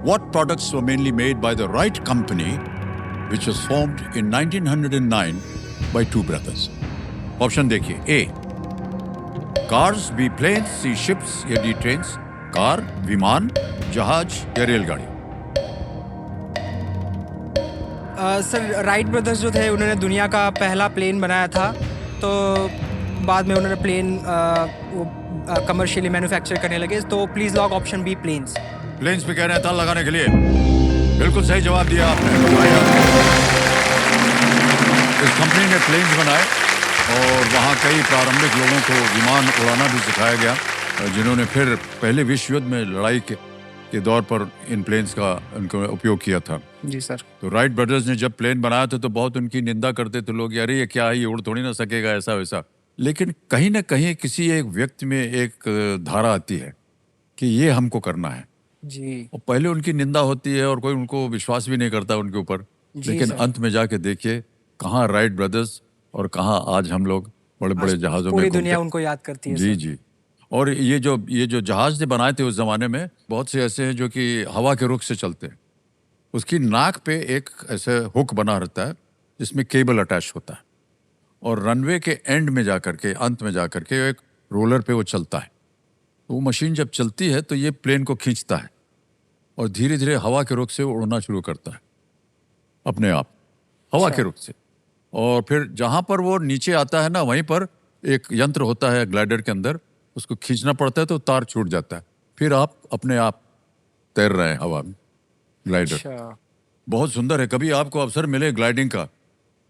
What products were mainly made by the Wright Company, which was formed in 1909 by 2 brothers? Option देखिए। A cars, B planes, C ships या D trains। कार, विमान, जहाज या रेलगाड़ी? सर, राइट ब्रदर्स जो थे उन्होंने दुनिया का पहला प्लेन बनाया था। तो बाद में उन्होंने प्लेन कमर्शियली मैन्युफैक्चर करने लगे। तो please lock option B, planes. Planes पे कह रहे हैं ताल लगाने के लिए। बिल्कुल सही जवाब दिया आपने। इस कंपनी ने प्लेन्स बनाए और वहाँ कई प्रारंभिक लोगों को विमान उड़ाना भी सिखाया गया, जिन्होंने फिर पहले विश्व युद्ध में लड़ाई के दौर पर इन प्लेन्स का उनको उपयोग किया था। जी सर। तो राइट ब्रदर्स ने जब प्लेन बनाया था तो बहुत उनकी निंदा करते थे लोग, अरे ये क्या है, ये उड़ थोड़ी ना सकेगा, ऐसा वैसा। लेकिन कहीं ना कहीं किसी एक व्यक्ति में एक धारा आती है कि ये हमको करना है जी। और पहले उनकी निंदा होती है और कोई उनको विश्वास भी नहीं करता उनके ऊपर। लेकिन अंत में जाके देखिए कहाँ राइट ब्रदर्स और कहाँ आज हम लोग बड़े बड़े जहाजों में पूरी दुनिया उनको याद करती है। जी जी। और ये जो जहाज ने बनाए थे उस जमाने में, बहुत से ऐसे हैं जो कि हवा के रुख से चलते हैं। उसकी नाक पे एक ऐसे हुक बना रहता है जिसमें केबल अटैच होता है और रनवे के एंड में जाकर के, अंत में जाकर के एक रोलर पे वो चलता है। वो मशीन जब चलती है तो ये प्लेन को खींचता है और धीरे धीरे हवा के रुख से उड़ना शुरू करता है अपने आप, हवा के रुख से। और फिर जहाँ पर वो नीचे आता है ना, वहीं पर एक यंत्र होता है ग्लाइडर के अंदर, उसको खींचना पड़ता है तो तार छूट जाता है। फिर आप अपने आप तैर रहे हैं हवा में, ग्लाइडर। बहुत सुंदर है। कभी आपको अवसर मिले ग्लाइडिंग का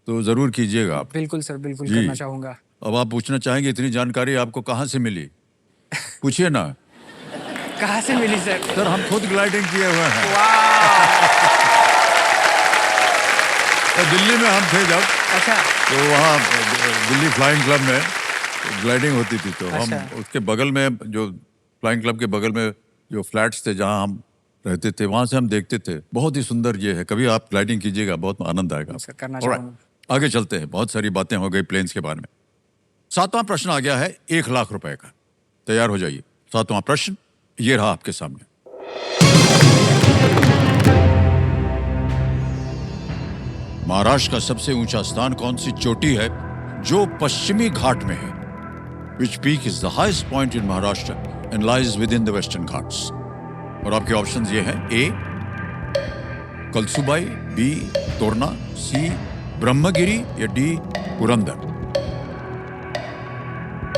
तो जरूर कीजिएगा आप। बिल्कुल सर, बिल्कुल करना चाहूंगा। अब आप पूछना चाहेंगे इतनी जानकारी आपको कहाँ से मिली? पूछिए ना। कहाँ से मिली सर? सर, हम खुद ग्लाइडिंग किए हुए हैं। तो दिल्ली में हम थे जब, अच्छा, तो वहाँ दिल्ली फ्लाइंग क्लब में ग्लाइडिंग होती थी। तो हम उसके बगल में, जो फ्लाइंग क्लब के बगल में जो फ्लैट्स थे जहाँ हम रहते थे, वहाँ से हम देखते थे। बहुत ही सुंदर ये है, कभी आप ग्लाइडिंग कीजिएगा, बहुत आनंद आएगा। करना Alright, चाहूंगा। आगे चलते हैं। बहुत सारी बातें हो गई प्लेन्स के बारे में। 7वां प्रश्न आ गया है 1 लाख रुपए का। तैयार हो जाइए। 7वां प्रश्न ये रहा आपके सामने। महाराष्ट्र का सबसे ऊंचा स्थान कौन सी चोटी है जो पश्चिमी घाट में है? Which peak is the highest point in Maharashtra and lies within the Western Ghats? और आपके ऑप्शंस ये हैं: A Kalsubai, B Torna, C Brahmagiri या D Purandar?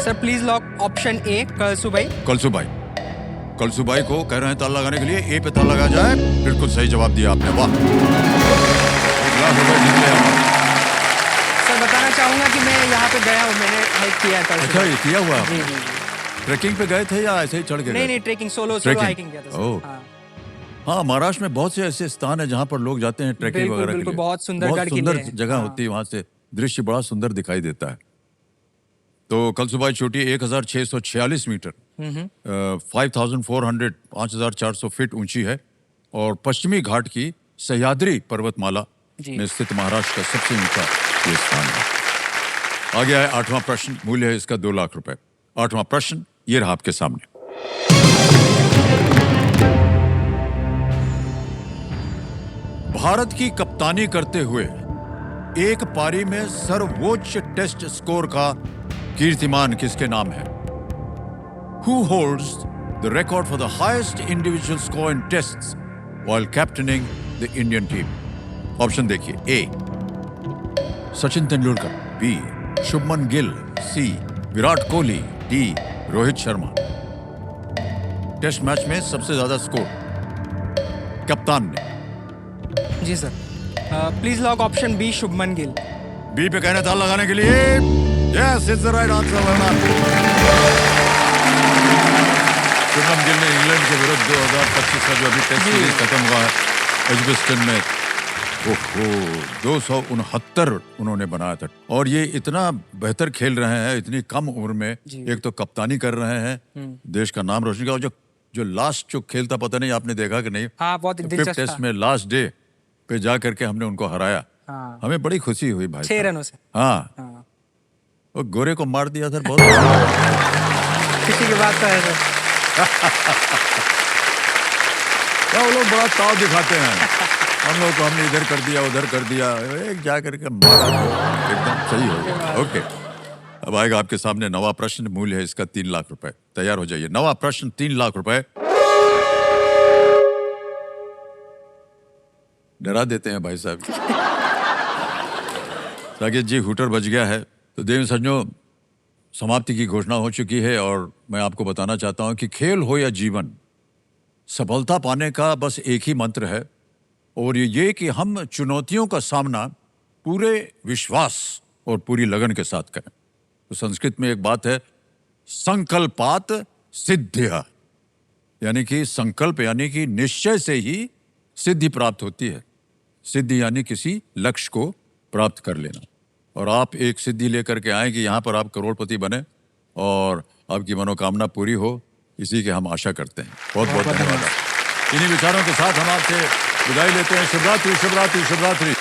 Sir please lock option ए, कलसुबाई। कलसुबाई। कलसुबाई को कह रहे हैं ताला लगाने के लिए। ए पे ताला लगा जाए। बिल्कुल सही जवाब दिया आपने। वाह, 1 लाख रुपए जीत लिया आपने। सर बताना चाहूंगा कि मैं यहाँ पे गया हूँ, मैंने हाइक किया था। अच्छा, ये किया हुआ जी आपने? जी। ट्रैकिंग पे गए थे या ऐसे ही चढ़ के? नहीं, ट्रेकिंग, सोलो हाइकिंग किया था। ओह। हाँ, महाराष्ट्र में बहुत से ऐसे स्थान है जहाँ पर लोग जाते हैं ट्रैकिंग बिल्कुल, वगैरह के बिल्कुल, लिए। बहुत सुंदर गढ़ किले हैं। जगह होती है, वहाँ से दृश्य बड़ा सुंदर दिखाई देता है। तो कलसुबाई चोटी 1646 मीटर 5400 फीट ऊंची है और पश्चिमी घाट की सह्याद्री पर्वतमाला जी। में स्थित महाराष्ट्र का सबसे ऊंचा ये स्थान है। आगे आए 8वां प्रश्न, मूल्य है इसका 2 लाख रुपए। 8वां प्रश्न ये रहा आपके सामने। भारत की कप्तानी करते हुए एक पारी में सर्वोच्च टेस्ट स्कोर का कीर्तिमान किसके नाम है? Who holds the record for the highest individual score in tests while captaining the Indian team? Option देखिए। A Sachin Tendulkar, B Shubman Gill, C Virat Kohli, D Rohit Sharma. Test match में सबसे ज्यादा स्कोर कप्तान ने। जी sir, please lock option B Shubman Gill. B पे कहने ताल लगाने के लिए yes it's the right answer. Shubman Gill ने इंग्लैंड के विरुद्ध 2025 का जो अभी टेस्ट सीरीज खत्म हुआ है एजबेस्टन में, ओहो 269 उन्होंने बनाया था। और ये इतना बेहतर खेल रहे हैं इतनी कम उम्र में। एक तो कप्तानी कर रहे हैं, देश का नाम रोशन किया। और जो लास्ट जो खेल था, पता नहीं आपने देखा कि नहीं? हाँ, बहुत दिलचस्प टेस्ट था। में लास्ट डे पे जा करके हमने उनको हराया। हाँ। हमें बड़ी खुशी हुई भाई 6 रनों से। हाँ, हाँ। वो गोरे को मार दिया था बहुत। खुशी की बात तो है सर। क्या वो लोग बड़ा ताव दिखाते हैं। हम लोग को हमने इधर कर दिया उधर कर दिया, एक जा करके मारा तो एकदम सही हो गया। ओके, अब आएगा आपके सामने नवा प्रश्न, मूल्य है इसका 3 लाख रुपए। तैयार हो जाइए। नवा प्रश्न 3 लाख रुपए। डरा देते हैं भाई साहब। साकेत जी, हुटर बज गया है। तो देव सज्जनों, समाप्ति की घोषणा हो चुकी है और मैं आपको बताना चाहता हूं कि खेल हो या जीवन, सफलता पाने का बस एक ही मंत्र है, और ये कि हम चुनौतियों का सामना पूरे विश्वास और पूरी लगन के साथ करें। तो संस्कृत में एक बात है, संकल्पात सिद्धिः, यानी कि संकल्प यानी कि निश्चय से ही सिद्धि प्राप्त होती है। सिद्धि यानी किसी लक्ष्य को प्राप्त कर लेना। और आप एक सिद्धि लेकर के आए कि यहाँ पर आप करोड़पति बने और आपकी मनोकामना पूरी हो, इसी के हम आशा करते हैं। बहुत बहुत धन्यवाद। इन्हीं विचारों के साथ हम आपसे विदाई लेते हैं। शुभ रात्रि, शुभ रात्रि, शुभ रात्रि।